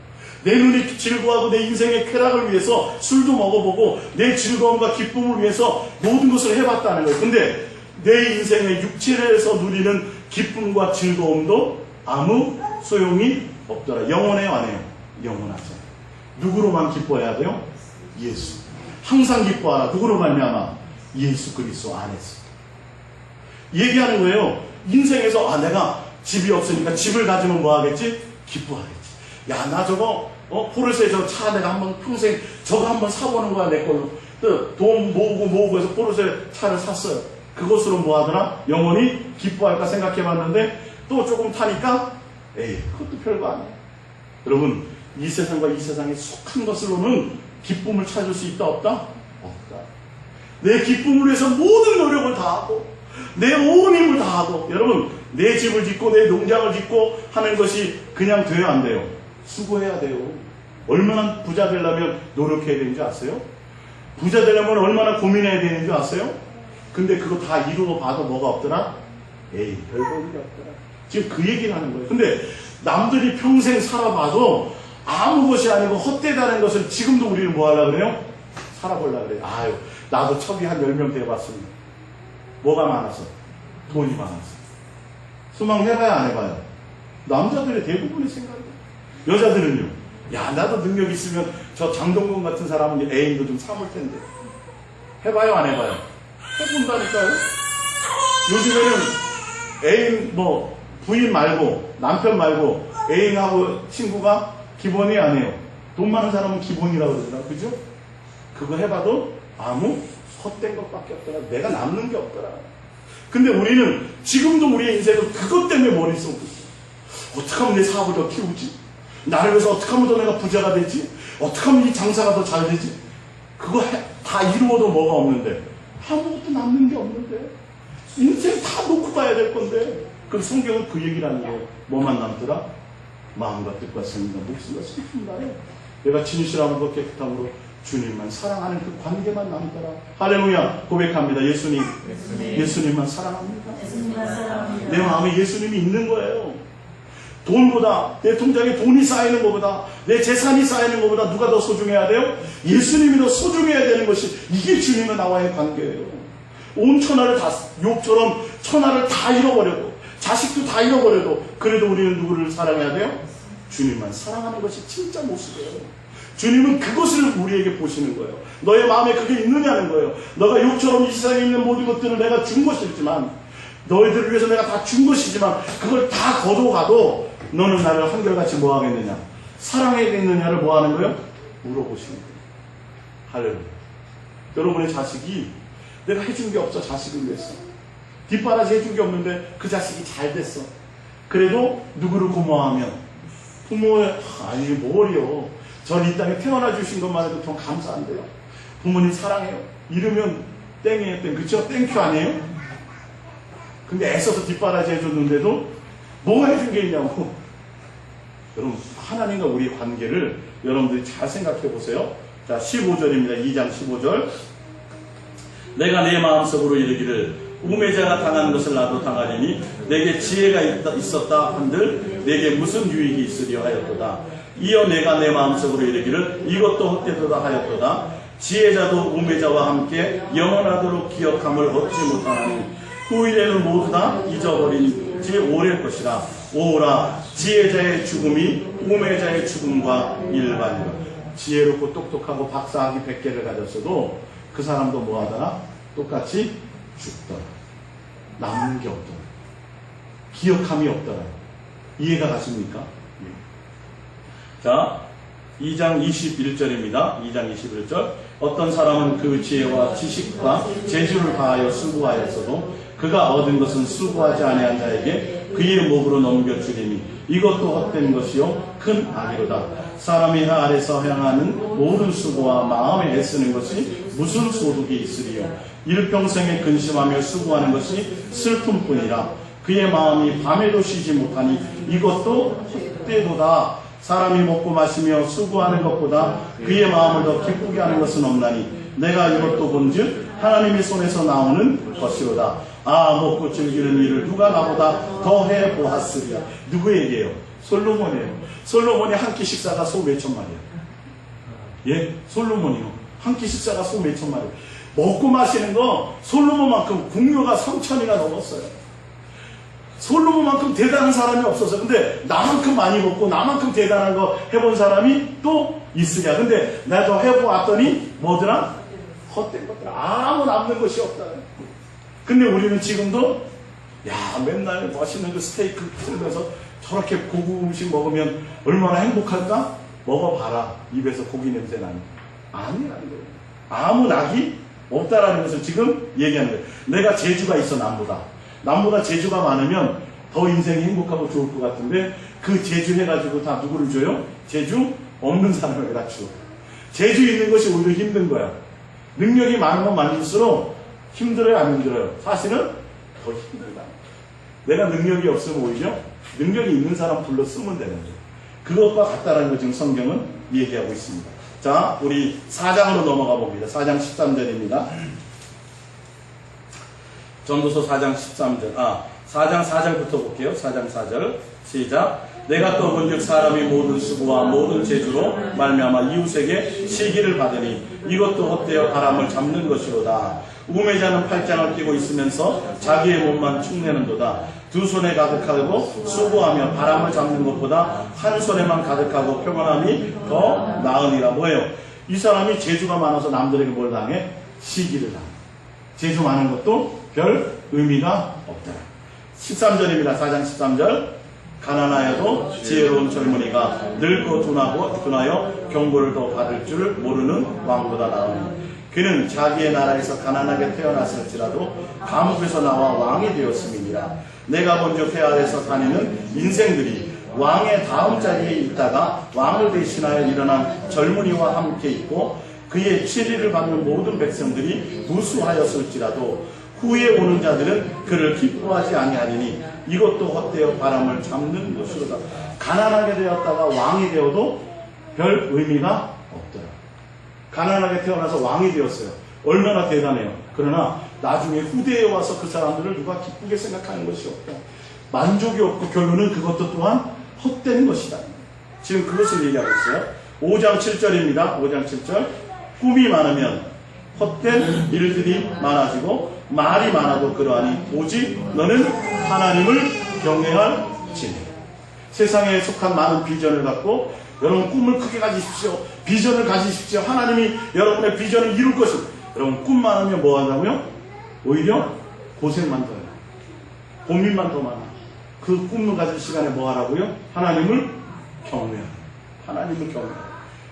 내 눈이 즐거워하고 내 인생의 쾌락을 위해서 술도 먹어보고 내 즐거움과 기쁨을 위해서 모든 것을 해봤다는 거예요. 근데 내 인생의 육체에서 누리는 기쁨과 즐거움도 아무 소용이 없더라. 영원해요, 안 해요? 영원하죠. 누구로만 기뻐해야 돼요? 예수. 항상 기뻐하라. 누구로 말미암아? 예수 그리스도 안에서. 얘기하는 거예요. 인생에서 내가 집이 없으니까 집을 가지면 뭐 하겠지? 기뻐하겠지. 나 저거 포르쉐 저 차 내가 한번 평생 저거 한번 사보는 거야 내 걸로. 돈 모으고 해서 포르쉐 차를 샀어요. 그것으로 뭐 하더라? 영원히 기뻐할까 생각해봤는데 또 조금 타니까 그것도 별거 아니에요. 여러분 이 세상과 이 세상에 속한 것으로는 기쁨을 찾을 수 있다 없다? 없다. 내 기쁨을 위해서 모든 노력을 다하고 내 온 힘을 다하고 여러분 내 집을 짓고 내 농장을 짓고 하는 것이 그냥 돼야 안 돼요. 수고해야 돼요. 얼마나 부자 되려면 노력해야 되는지 아세요? 부자 되려면 얼마나 고민해야 되는지 아세요? 근데 그거 다 이루어 봐도 뭐가 없더라? 별거 일이 없더라. 지금 그 얘기를 하는 거예요. 근데 남들이 평생 살아봐도 아무 것이 아니고 헛되다는 것을 지금도 우리는 뭐 하려고 그래요? 살아보려고 그래요. 나도 첩이 한 10명 돼봤습니다. 뭐가 많아서? 돈이 많아서. 수망 해봐야 안 해봐요? 남자들의 대부분의 생각이에요. 여자들은요? 나도 능력 있으면 저 장동건 같은 사람은 애인도 좀 삼을 텐데. 해봐요 안 해봐요? 해본다니까요. 요즘에는 애인 부인 말고 남편 말고 애인하고 친구가 기본이 아니에요. 돈 많은 사람은 기본이라고 그러더라. 그죠? 그거 해봐도 아무 헛된 것밖에 없더라. 내가 남는 게 없더라. 근데 우리는 지금도 우리의 인생은 그것 때문에 머리 쏟고 있어. 어떻게 하면 내 사업을 더 키우지? 나를 위해서 어떻게 하면 더 내가 부자가 되지? 어떻게 하면 이 장사가 더 잘 되지? 그거 다 이루어도 뭐가 없는데 아무것도 남는 게 없는데 인생 다 놓고 가야 될 건데. 그럼 성경은 그 얘기를 하는 거예요. 뭐만 남더라? 마음과 뜻과 생각, 목숨과 슬픔이라요. 내가 진실함으로 깨끗함으로 주님만 사랑하는 그 관계만 남더라. 할렐루야. 고백합니다. 예수님만 사랑합니다.
예수님만 사랑합니다.
내 마음에 예수님이 있는 거예요. 돈보다, 내 통장에 돈이 쌓이는 것보다, 내 재산이 쌓이는 것보다 누가 더 소중해야 돼요? 예수님이 더 소중해야 되는 것이, 이게 주님과 나와의 관계예요. 온 천하를 다, 욥처럼 천하를 다 잃어버려도, 자식도 다 잃어버려도, 그래도 우리는 누구를 사랑해야 돼요? 주님만 사랑하는 것이 진짜 모습이에요. 주님은 그것을 우리에게 보시는 거예요. 너의 마음에 그게 있느냐는 거예요. 너가 욥처럼 이 세상에 있는 모든 것들을 내가 준 것이지만, 너희들을 위해서 내가 다 준 것이지만, 그걸 다 거둬가도 너는 나를 한결같이 뭐 하겠느냐? 사랑하겠느냐를 뭐 하는 거예요? 물어보시는 거예요. 할렐루야. 여러분의 자식이 내가 해준 게 없어, 자식을 위해서. 뒷바라지 해준 게 없는데 그 자식이 잘 됐어. 그래도 누구를 고마워하면 부모의, 아니 뭘요. 전 이 땅에 태어나 주신 것만 해도 더 감사한데요. 부모님 사랑해요. 이러면 땡이에요, 땡. 그쵸? 땡큐 아니에요? 근데 애써서 뒷바라지 해줬는데도 뭐가 해준 게 있냐고. 여러분, 하나님과 우리의 관계를 여러분들이 잘 생각해 보세요. 자, 15절입니다. 2장 15절. 내가 내 마음속으로 이르기를 우매자가 당하는 것을 나도 당하리니 내게 지혜가 있었다 한들 내게 무슨 유익이 있으려 하였도다. 이어 내가 내 마음속으로 이르기를 이것도 헛되도다 하였도다. 지혜자도 우매자와 함께 영원하도록 기억함을 얻지 못하나니 후일에는 모두 다 잊어버린 지 오래일 것이라. 오라, 지혜자의 죽음이 우매자의 죽음과 일반이라. 지혜롭고 똑똑하고 박사학위 100개를 가졌어도 그 사람도 뭐하더라? 똑같이 죽더라. 남는 게 없더라. 기억함이 없더라. 이해가 가십니까? 자, 2장 21절입니다. 2장 21절. 어떤 사람은 그 지혜와 지식과 재주를 다하여 수고하였어도 그가 얻은 것은 수고하지 아니한 자에게 그의 목으로 넘겨주리니 이것도 헛된 것이요 큰 악이로다. 사람이 하 아래서 향하는 모든 수고와 마음에 애쓰는 것이 무슨 소득이 있으리요. 일평생에 근심하며 수고하는 것이 슬픔뿐이라. 그의 마음이 밤에도 쉬지 못하니 이것도 헛되도다. 사람이 먹고 마시며 수고하는 것보다 그의 마음을 더 기쁘게 하는 것은 없나니 내가 이것도 본즉 하나님의 손에서 나오는 것이로다. 아, 먹고 즐기는 일을 누가 나보다 더 해보았으리야. 누구에게요? 솔로몬이에요. 솔로몬이 한 끼 식사가 소 몇천 마리야. 예? 솔로몬이요. 한 끼 식사가 소 몇천 마리. 먹고 마시는 거 솔로몬만큼 궁녀가 3천이나 넘었어요. 솔로몬만큼 대단한 사람이 없었어요. 근데 나만큼 많이 먹고 나만큼 대단한 거 해본 사람이 또 있으냐. 근데 나도 해보았더니 뭐더라? 헛된 것들. 아무 남는 것이 없다. 근데 우리는 지금도 야, 맨날 맛있는 그 스테이크 틀면서 저렇게 고급 음식 먹으면 얼마나 행복할까? 먹어봐라. 입에서 고기 냄새 나는. 아니라는 거예요. 아무 낙이 없다라는 것을 지금 얘기하는 거예요. 내가 재주가 있어, 남보다 재주가 많으면 더 인생이 행복하고 좋을 것 같은데 그 재주 해가지고 다 누구를 줘요? 재주 없는 사람을 갖추고. 재주 있는 것이 오히려 힘든 거야. 능력이 많으면 많을수록 힘들어요, 안 힘들어요? 사실은 더 힘들다. 내가 능력이 없으면 오히려 능력이 있는 사람 불러 쓰면 되는 거예요. 그것과 같다라는 걸 지금 성경은 얘기하고 있습니다. 자, 우리 4장으로 넘어가 봅니다. 4장 13절입니다. 전도서 4장 13절. 4장 4절부터 볼게요. 4장 4절. 시작. 내가 또 본즉 사람이 모든 수고와 모든 재주로 말미암아 이웃에게 시기를 받으니 이것도 헛되어 바람을 잡는 것이로다. 우매자는 팔짱을 끼고 있으면서 자기의 몸만 축내는도다. 두 손에 가득하고 수고하며 바람을 잡는 것보다 한 손에만 가득하고 평안함이 더 나으니라. 뭐예요? 이 사람이 재주가 많아서 남들에게 뭘 당해? 시기를 당해. 재주 많은 것도 별 의미가 없더라. 13절입니다. 4장 13절. 가난하여도 지혜로운 젊은이가 늙고 둔하여 경고를 더 받을 줄 모르는 왕보다 나으니 그는 자기의 나라에서 가난하게 태어났을지라도 감옥에서 나와 왕이 되었음이니라. 내가 본즉 해 아래서 다니는 인생들이 왕의 다음 자리에 있다가 왕을 대신하여 일어난 젊은이와 함께 있고 그의 치리를 받는 모든 백성들이 무수하였을지라도 후에 오는 자들은 그를 기뻐하지 아니하리니 이것도 헛되어 바람을 잡는 것이로다. 가난하게 되었다가 왕이 되어도 별 의미가 없더라. 가난하게 태어나서 왕이 되었어요. 얼마나 대단해요. 그러나 나중에 후대에 와서 그 사람들을 누가 기쁘게 생각하는 것이 없다. 만족이 없고 결론은 그것도 또한 헛된 것이다. 지금 그것을 얘기하고 있어요. 5장 7절입니다. 5장 7절. 꿈이 많으면 헛된 일들이 많아지고 말이 많아도 그러하니 오직 너는 하나님을 경외할지니. 세상에 속한 많은 비전을 갖고 여러분 꿈을 크게 가지십시오. 비전을 가지십시오. 하나님이 여러분의 비전을 이룰 것을. 여러분 꿈 많으면 뭐 한다고요? 오히려 고생만 더 해요. 고민만 더 많아. 그 꿈을 가질 시간에 뭐 하라고요? 하나님을 경외하라. 하나님을 경외하라.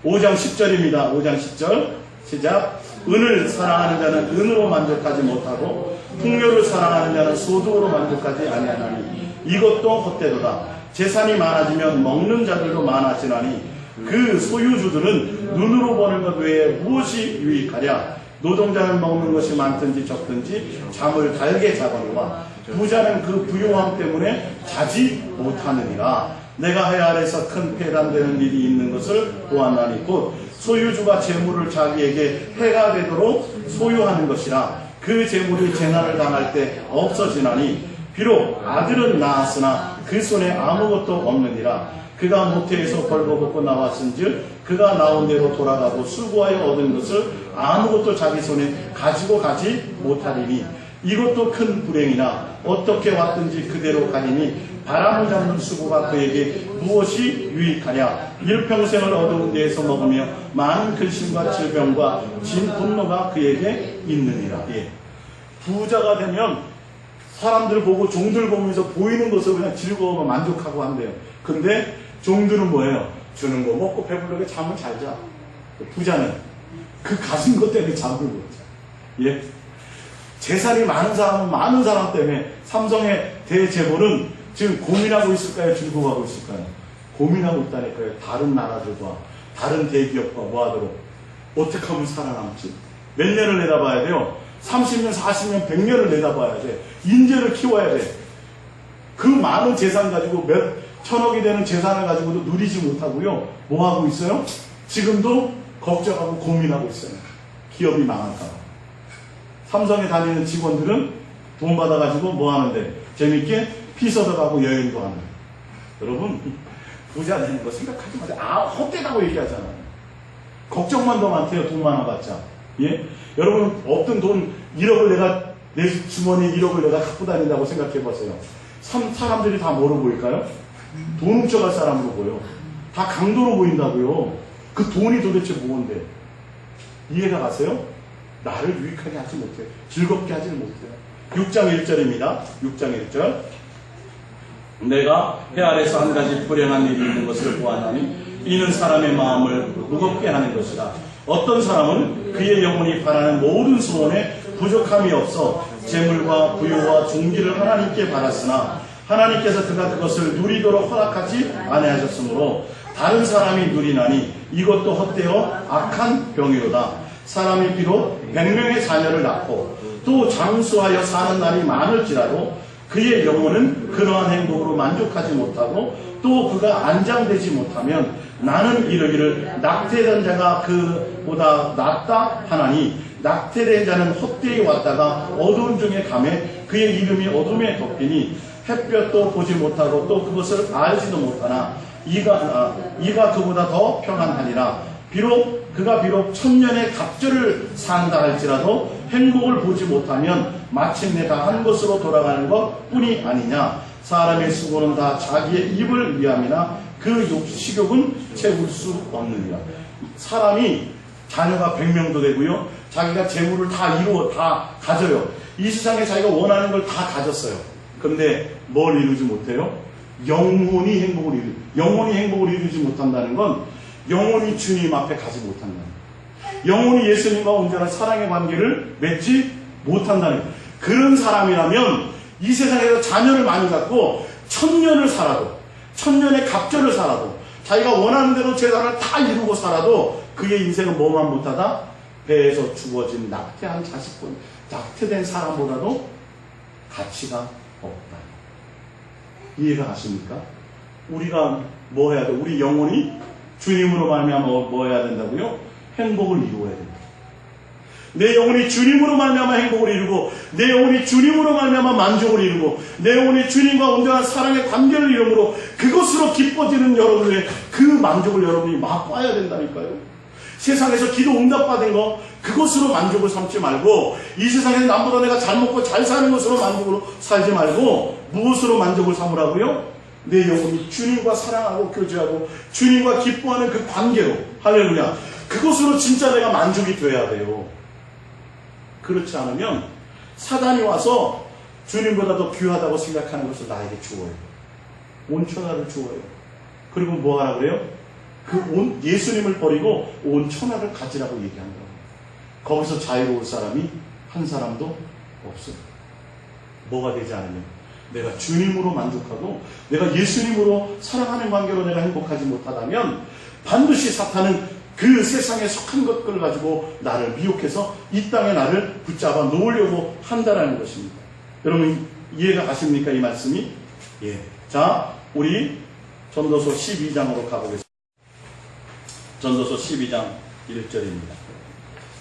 5장 10절입니다. 5장 10절 시작. 은을 사랑하는 자는 은으로 만족하지 못하고 풍요를 사랑하는 자는 소득으로 만족하지 아니하나니 이것도 헛되도다. 재산이 많아지면 먹는 자들도 많아지나니 그 소유주들은 눈으로 보는 것 외에 무엇이 유익하랴. 노동자는 먹는 것이 많든지 적든지 잠을 달게 자거니와 부자는 그 부요함 때문에 자지 못하느니라. 내가 해 아래서 큰 폐단되는 일이 있는 것을 보았나니 곧 소유주가 재물을 자기에게 해가 되도록 소유하는 것이라. 그 재물이 재난을 당할 때 없어지나니 비록 아들은 낳았으나 그 손에 아무것도 없느니라. 그가 모태에서 벌거벗고 나왔은즉 그가 나온 대로 돌아가고 수고하여 얻은 것을 아무것도 자기 손에 가지고 가지 못하리니 이것도 큰 불행이나 어떻게 왔든지 그대로 가리니 바람을 잡는 수고가 그에게 무엇이 유익하냐. 일평생을 어두운 데에서 먹으며 많은 근심과 질병과 진 분노가 그에게 있느니라. 예. 부자가 되면 사람들 보고 종들 보면서 보이는 것을 그냥 즐거워하고 만족하고 한대요. 근데 종들은 뭐예요? 주는 거 먹고 배부르게 잠을 잘 자. 부자는 그 가진 것 때문에 잠을 못 자. 예. 재산이 많은 사람은 많은 사람 때문에 삼성의 대재벌은 지금 고민하고 있을까요? 즐거워하고 있을까요? 고민하고 있다니까요. 다른 나라들과 다른 대기업과 뭐하도록 어떻게 하면 살아남지? 몇 년을 내다봐야 돼요? 30년, 40년, 100년을 내다봐야 돼. 인재를 키워야 돼. 그 많은 재산 가지고 몇 천억이 되는 재산을 가지고도 누리지 못하고요. 뭐 하고 있어요? 지금도 걱정하고 고민하고 있어요. 기업이 망할까 봐. 삼성에 다니는 직원들은 돈 받아가지고 뭐 하는데? 재밌게 피 써서가고 여행도 하는. 여러분, 부자 되는 거 생각하지 마세요. 헛되다고 얘기하잖아요. 걱정만 더 많대요. 돈 많아봤자. 예? 여러분, 없던 돈 1억을 내가 내 주머니에 1억을 내가 갖고 다닌다고 생각해보세요. 사람들이 다 뭐로 보일까요? 돈 훔쳐갈 사람으로 보여. 다 강도로 보인다고요. 그 돈이 도대체 뭔데? 이해가 가세요? 나를 유익하게 하지 못해요. 즐겁게 하지 못해요. 6장 1절입니다. 6장 1절. 내가 해 아래서 한 가지 불행한 일이 있는 것을 보았나니 이는 사람의 마음을 무겁게 하는 것이다. 어떤 사람은 그의 영혼이 바라는 모든 소원에 부족함이 없어 재물과 부요와 종기를 하나님께 받았으나 하나님께서 그가 그것을 누리도록 허락하지 아니하셨으므로 다른 사람이 누리나니 이것도 헛되어 악한 병이로다. 사람이 비록 100명의 자녀를 낳고 또 장수하여 사는 날이 많을지라도 그의 영혼은 그러한 행복으로 만족하지 못하고 또 그가 안장되지 못하면 나는 이르기를 낙태된 자가 그보다 낫다 하나니 낙태된 자는 헛되이 왔다가 어두운 중에 감에 그의 이름이 어둠에 덮이니 햇볕도 보지 못하고 또 그것을 알지도 못하나 이가 그보다 더 평안하니라. 그가 비록 천년의 갑절을 산다 할지라도 행복을 보지 못하면 마침내 다 한 것으로 돌아가는 것 뿐이 아니냐. 사람의 수고는 다 자기의 입을 위함이나 그 식욕은 채울 수 없느니라. 사람이 자녀가 100명도 되고요. 자기가 재물을 다 가져요. 이 세상에 자기가 원하는 걸 다 가졌어요. 그런데 뭘 이루지 못해요? 영혼이 행복을 이루지 못한다는 건 영혼이 주님 앞에 가지 못한다는 거예요. 영혼이 예수님과 온전한 사랑의 관계를 맺지 못한다는 거예요. 그런 사람이라면 이 세상에서 자녀를 많이 갖고 천년을 살아도 천년의 갑절을 살아도 자기가 원하는 대로 재산을 다 이루고 살아도 그의 인생은 뭐만 못하다? 배에서 죽어진 낙태한 자식뿐 낙태된 사람보다도 가치가 없다. 이해가 가십니까? 우리가 뭐 해야 돼? 우리 영혼이 주님으로 말미암아 뭐 해야 된다고요? 행복을 이루어야 된다. 내 영혼이 주님으로 말미암아 행복을 이루고 내 영혼이 주님으로 말미암아 만족을 이루고 내 영혼이 주님과 온전한 사랑의 관계를 이루므로 그것으로 기뻐지는 여러분의 그 만족을 여러분이 맛봐야 된다니까요. 세상에서 기도 응답받은 거 그것으로 만족을 삼지 말고 이 세상에서 남보다 내가 잘 먹고 잘 사는 것으로 만족으로 살지 말고 무엇으로 만족을 삼으라고요? 내 영혼이 주님과 사랑하고 교제하고 주님과 기뻐하는 그 관계로, 할렐루야, 그것으로 진짜 내가 만족이 돼야 돼요. 그렇지 않으면 사단이 와서 주님보다 더 귀하다고 생각하는 것을 나에게 주어요. 온 천하를 주어요. 그리고 뭐 하라 그래요? 그 온 예수님을 버리고 온 천하를 가지라고 얘기한다. 거기서 자유로울 사람이 한 사람도 없어요. 뭐가 되지 않으면 내가 주님으로 만족하고 내가 예수님으로 사랑하는 관계로 내가 행복하지 못하다면 반드시 사탄은 그 세상에 속한 것들을 가지고 나를 미혹해서 이 땅에 나를 붙잡아 놓으려고 한다는 것입니다. 여러분 이해가 가십니까? 이 말씀이? 예. 자, 우리 전도서 12장으로 가보겠습니다. 전도서 12장 1절입니다.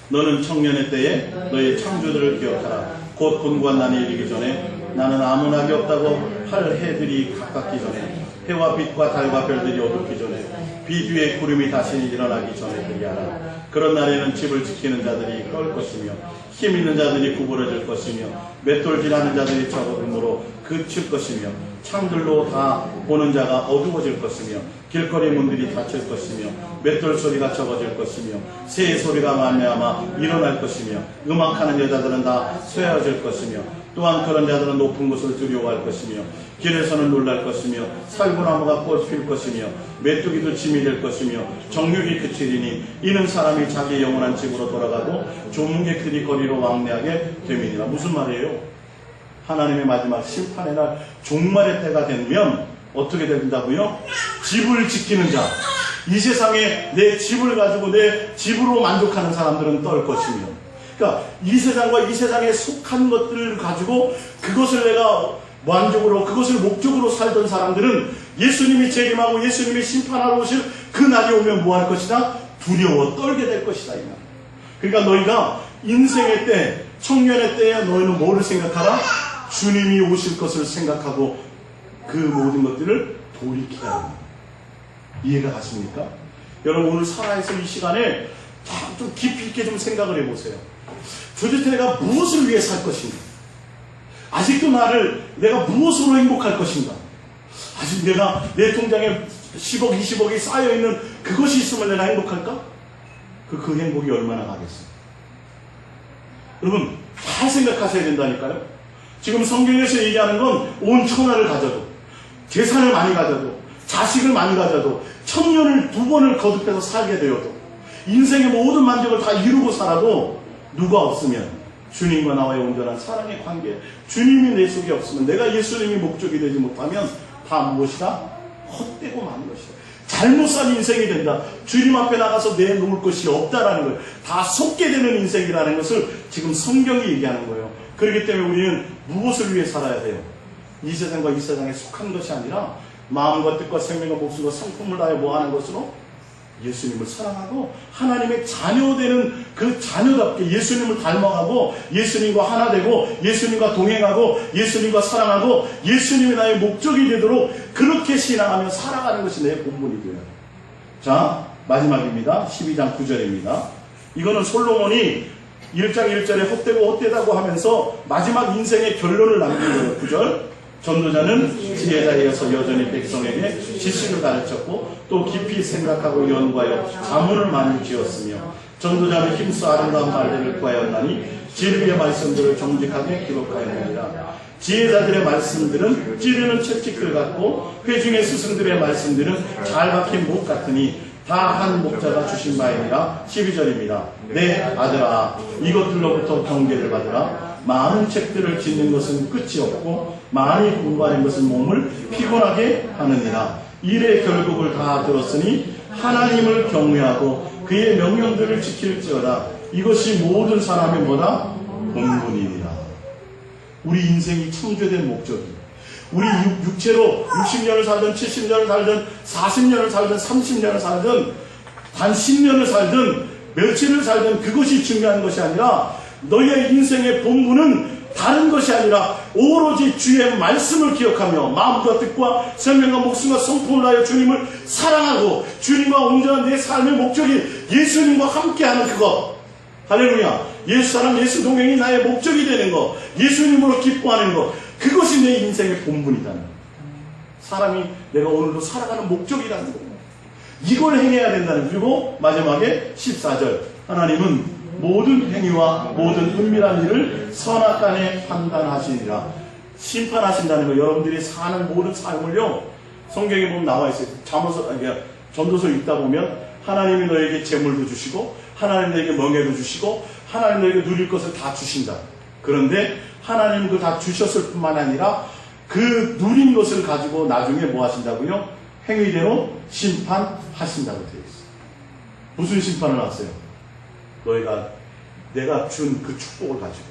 너는 청년의 때에 너의 창조들을 기억하라. 곧 곤고한 날이 이르기 전에 나는 아무 낙이 없다고 할 해들이 가깝기 전에 해와 빛과 달과 별들이 어둡기 전에 비 뒤에 구름이 다시 일어나기 전에 그리하라. 그런 날에는 집을 지키는 자들이 떨 것이며 힘 있는 자들이 구부러질 것이며 맷돌질하는 자들이 적음으로 그칠 것이며 창들로 다 보는 자가 어두워질 것이며 길거리 문들이 닫힐 것이며 맷돌 소리가 적어질 것이며 새 소리가 말미암아 일어날 것이며 음악하는 여자들은 다 쇠어질 것이며 또한 그런 자들은 높은 곳을 두려워할 것이며 길에서는 놀랄 것이며 살구나무가 꽃필 것이며 메뚜기도 짐이 될 것이며 정육이 그치리니 이는 사람이 자기 영원한 집으로 돌아가고 조문객들이 거리로 왕래하게 됨이니라. 무슨 말이에요? 하나님의 마지막 심판의 날 종말의 때가 되면 어떻게 된다고요? 집을 지키는 자, 이 세상에 내 집을 가지고 내 집으로 만족하는 사람들은 떨 것이며, 그러니까 이 세상과 이 세상에 속한 것들을 가지고 그것을 내가 만족으로 그것을 목적으로 살던 사람들은 예수님이 재림하고 예수님이 심판하러 오실 그 날이 오면 뭐 할 것이다? 두려워 떨게 될 것이다. 이 말. 그러니까 너희가 인생의 때, 청년의 때에 너희는 뭐를 생각하라? 주님이 오실 것을 생각하고 그 모든 것들을 돌이켜야 합니다. 이해가 가십니까? 여러분 오늘 살아있을 이 시간에 좀 깊이 있게 좀 생각을 해보세요. 도대체 내가 무엇을 위해 살 것인가? 아직도 내가 무엇으로 행복할 것인가? 아직 내가 내 통장에 10억, 20억이 쌓여있는 그것이 있으면 내가 행복할까? 그 행복이 얼마나 가겠어요? 여러분 잘 생각하셔야 된다니까요. 지금 성경에서 얘기하는 건 온 천하를 가져도, 재산을 많이 가져도, 자식을 많이 가져도, 천년을 2번을 거듭해서 살게 되어도, 인생의 모든 만족을 다 이루고 살아도 누가 없으면 주님과 나와의 온전한 사랑의 관계, 주님이 내 속에 없으면, 내가 예수님이 목적이 되지 못하면 다 무엇이다? 헛되고 마는 것이다. 잘못 산 인생이 된다. 주님 앞에 나가서 내놓을 것이 없다라는 거예요. 다 속게 되는 인생이라는 것을 지금 성경이 얘기하는 거예요. 그렇기 때문에 우리는 무엇을 위해 살아야 돼요? 이 세상과 이 세상에 속한 것이 아니라 마음과 뜻과 생명과 목숨과 성품을 다해 뭐하는 것으로? 예수님을 사랑하고 하나님의 자녀되는 그 자녀답게 예수님을 닮아가고 예수님과 하나 되고 예수님과 동행하고 예수님과 사랑하고 예수님이 나의 목적이 되도록 그렇게 신앙하며 살아가는 것이 내 본분이 되어요. 자, 마지막입니다. 12장 9절입니다. 이거는 솔로몬이 1장 1절에 헛되고 헛되다고 하면서 마지막 인생의 결론을 남긴 거예요. 9절. 전도자는 지혜자이어서 여전히 백성에게 지식을 가르쳤고 또 깊이 생각하고 연구하여 자문을 많이 지었으며 전도자는 힘써 아름다운 말들을 구하였나니 진리의 말씀들을 정직하게 기록하였느니라. 지혜자들의 말씀들은 찌르는 채찍들 같고 회중의 스승들의 말씀들은 잘 박힌 목 같으니 다 한 목자가 주신 바이니라. 12절입니다. 내 아들아 이것들로부터 경계를 받으라. 많은 책들을 짓는 것은 끝이 없고 많이 공부하는 것은 몸을 피곤하게 하느니라. 일의 결국을 다 들었으니 하나님을 경외하고 그의 명령들을 지킬지어다. 이것이 모든 사람의 뭐다? 본분이니라. 우리 인생이 창조된 목적이, 우리 육체로 60년을 살든 70년을 살든 40년을 살든 30년을 살든 단 10년을 살든 며칠을 살든 그것이 중요한 것이 아니라 너희의 인생의 본분은 다른 것이 아니라 오로지 주의 말씀을 기억하며 마음과 뜻과 생명과 목숨과 성품을 하여 주님을 사랑하고 주님과 온전한 내 삶의 목적이 예수님과 함께하는 그것. 할렐루야. 예수 사랑, 예수 동행이 나의 목적이 되는 것, 예수님으로 기뻐하는 것, 그것이 내 인생의 본분이다는 것. 사람이 내가 오늘도 살아가는 목적이라는 것. 이걸 행해야 된다는. 그리고 마지막에 14절, 하나님은 모든 행위와 모든 은밀한 일을 선악간에 판단하시니라. 심판하신다는 거. 여러분들이 사는 모든 삶을요, 성경에 보면 나와 있어요. 전도서 읽다 보면 하나님이 너에게 재물도 주시고 하나님 너에게 명예도 주시고 하나님 너에게 누릴 것을 다 주신다. 그런데 하나님 그 다 주셨을 뿐만 아니라 그 누린 것을 가지고 나중에 뭐 하신다고요? 행위대로 심판하신다고 되어 있어요. 무슨 심판을 하세요? 내가 준 그 축복을 가지고,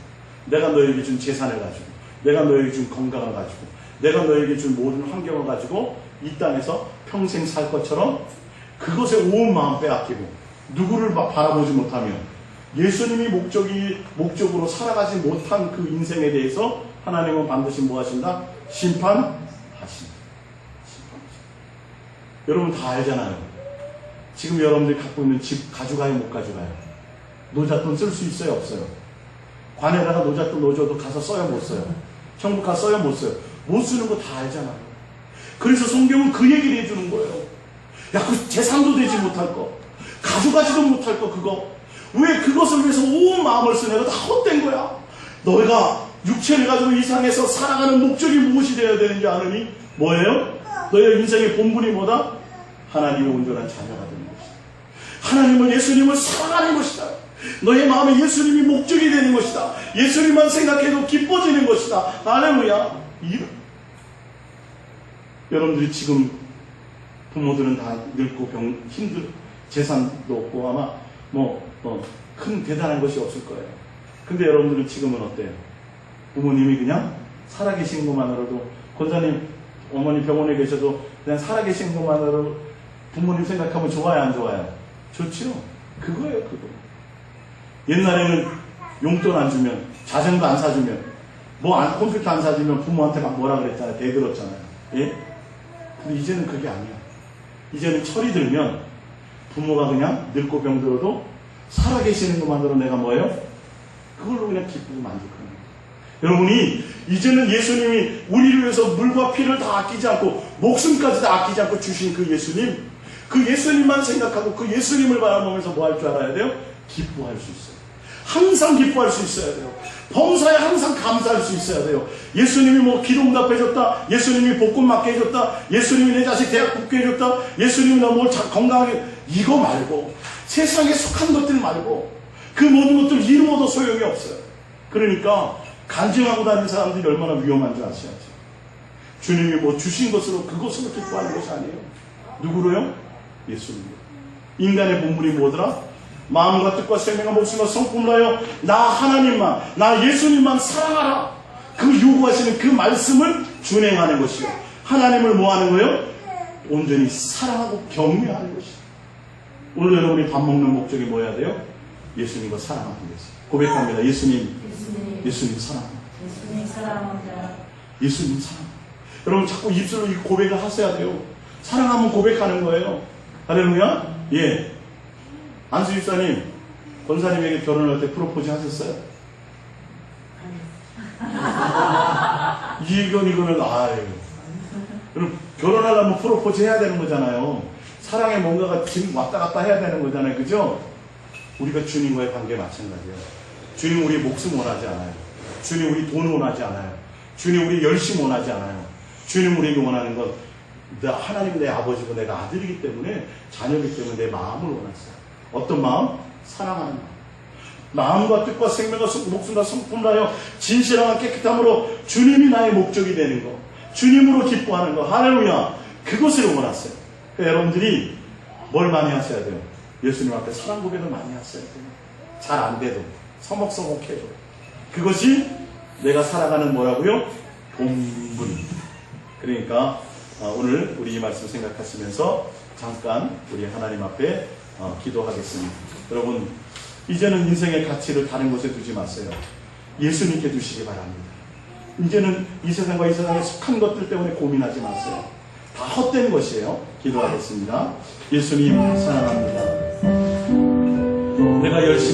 내가 너에게 준 재산을 가지고, 내가 너에게 준 건강을 가지고, 내가 너에게 준 모든 환경을 가지고 이 땅에서 평생 살 것처럼 그것에 온 마음 빼앗기고 누구를 바라보지 못하며 예수님이 목적으로 살아가지 못한 그 인생에 대해서 하나님은 반드시 뭐 하신다? 심판하신다. 여러분 다 알잖아요. 지금 여러분들이 갖고 있는 집 가져가요, 못 가져가요? 노잣돈 쓸 수 있어요, 없어요? 관에다가 노잣돈 넣어줘도 가서 써요, 못 써요? 천국 가서 써요, 못 써요? 못 쓰는 거 다 알잖아요. 그래서 성경은 그 얘기를 해주는 거예요. 야, 그 재산도 되지 못할 거, 가져가지도 못할 거, 그거. 왜 그것을 위해서 온 마음을 쓰냐? 이거 다 헛된 거야. 너희가 육체를 가지고 이 세상에서 살아가는 목적이 무엇이 되어야 되는지 아느니? 뭐예요? 너희의 인생의 본분이 뭐다? 하나님의 온전한 자녀가 되는 것이다. 하나님을, 예수님을 사랑하는 것이다. 너의 마음에 예수님이 목적이 되는 것이다. 예수님만 생각해도 기뻐지는 것이다. 할렐루야. 여러분들이 지금 부모들은 다 늙고 힘들, 재산도 없고 아마 큰 대단한 것이 없을 거예요. 근데 여러분들은 지금은 어때요? 부모님이 그냥 살아계신 것만으로도, 권사님, 어머니 병원에 계셔도 그냥 살아계신 것만으로 부모님 생각하면 좋아요, 안 좋아요? 좋죠? 그거예요, 그거. 옛날에는 용돈 안 주면, 자전거 안 사주면, 컴퓨터 안 사주면 부모한테 막 뭐라 그랬잖아요. 대들었잖아요. 예? 근데 이제는 그게 아니야. 이제는 철이 들면 부모가 그냥 늙고 병들어도 살아계시는 것만으로 내가 뭐예요? 그걸로 그냥 기쁘고 만족하는 거예요. 여러분이 이제는 예수님이 우리를 위해서 물과 피를 다 아끼지 않고 목숨까지 다 아끼지 않고 주신 그 예수님, 그 예수님만 생각하고 그 예수님을 바라보면서 뭐 할 줄 알아야 돼요? 기뻐할 수 있어요. 항상 기뻐할 수 있어야 돼요. 범사에 항상 감사할 수 있어야 돼요. 예수님이 기도응답해줬다, 예수님이 복권 맞게 해줬다, 예수님이 내 자식 대학 붙게 해줬다, 예수님이 나 건강하게, 이거 말고, 세상에 속한 것들 말고 그 모든 것들 이루어도 소용이 없어요. 그러니까 간증하고 다니는 사람들이 얼마나 위험한 줄 아셔야죠. 주님이 주신 것으로 그것으로 기뻐하는 것이 아니에요. 누구로요? 예수님. 인간의 본분이 뭐더라? 마음과 뜻과 생명과 목숨과 성품을 하여 나 하나님만, 나 예수님만 사랑하라. 그 요구하시는 그 말씀을 준행하는 것이요. 하나님을 뭐 하는 거예요? 온전히 사랑하고 경외하는 것이요. 오늘 여러분이 밥 먹는 목적이 뭐여야 돼요? 예수님과 사랑하는 것이요. 고백합니다. 예수님 사랑합니다.
예수님 사랑합니다.
예수님 사랑합니다. 여러분 자꾸 입술로 이 고백을 하셔야 돼요. 사랑하면 고백하는 거예요. 할렐루야. 예. 안수 집사님, 권사님에게 결혼할 때 프로포즈 하셨어요? 이거는 아유. 그럼 결혼하려면 프로포즈 해야 되는 거잖아요. 사랑에 뭔가가 지금 왔다 갔다 해야 되는 거잖아요. 그죠? 우리가 주님과의 관계 마찬가지예요. 주님 우리 목숨 원하지 않아요. 주님 우리 돈 원하지 않아요. 주님 우리 열심 원하지 않아요. 주님 우리에게 원하는 건 하나님 내 아버지고 내가 아들이기 때문에, 자녀이기 때문에 내 마음을 원했어요. 어떤 마음? 사랑하는 마음. 마음과 뜻과 생명과 목숨과 성품을 하여 진실함과 깨끗함으로 주님이 나의 목적이 되는 거, 주님으로 기뻐하는 거, 할렐루야. 그것을 원했어요. 그러니까 여러분들이 뭘 많이 하셔야 돼요? 예수님 앞에 사랑 고백을 많이 하셔야 돼요. 잘 안 돼도, 서먹서먹해도. 그것이 내가 살아가는 뭐라고요? 본분입니다. 그러니까 오늘 우리 이 말씀 생각하시면서 잠깐 우리 하나님 앞에 기도하겠습니다. 여러분, 이제는 인생의 가치를 다른 곳에 두지 마세요. 예수님께 두시기 바랍니다. 이제는 이 세상과 이 세상에 속한 것들 때문에 고민하지 마세요. 다 헛된 것이에요. 기도하겠습니다. 예수님 사랑합니다. 내가 열심히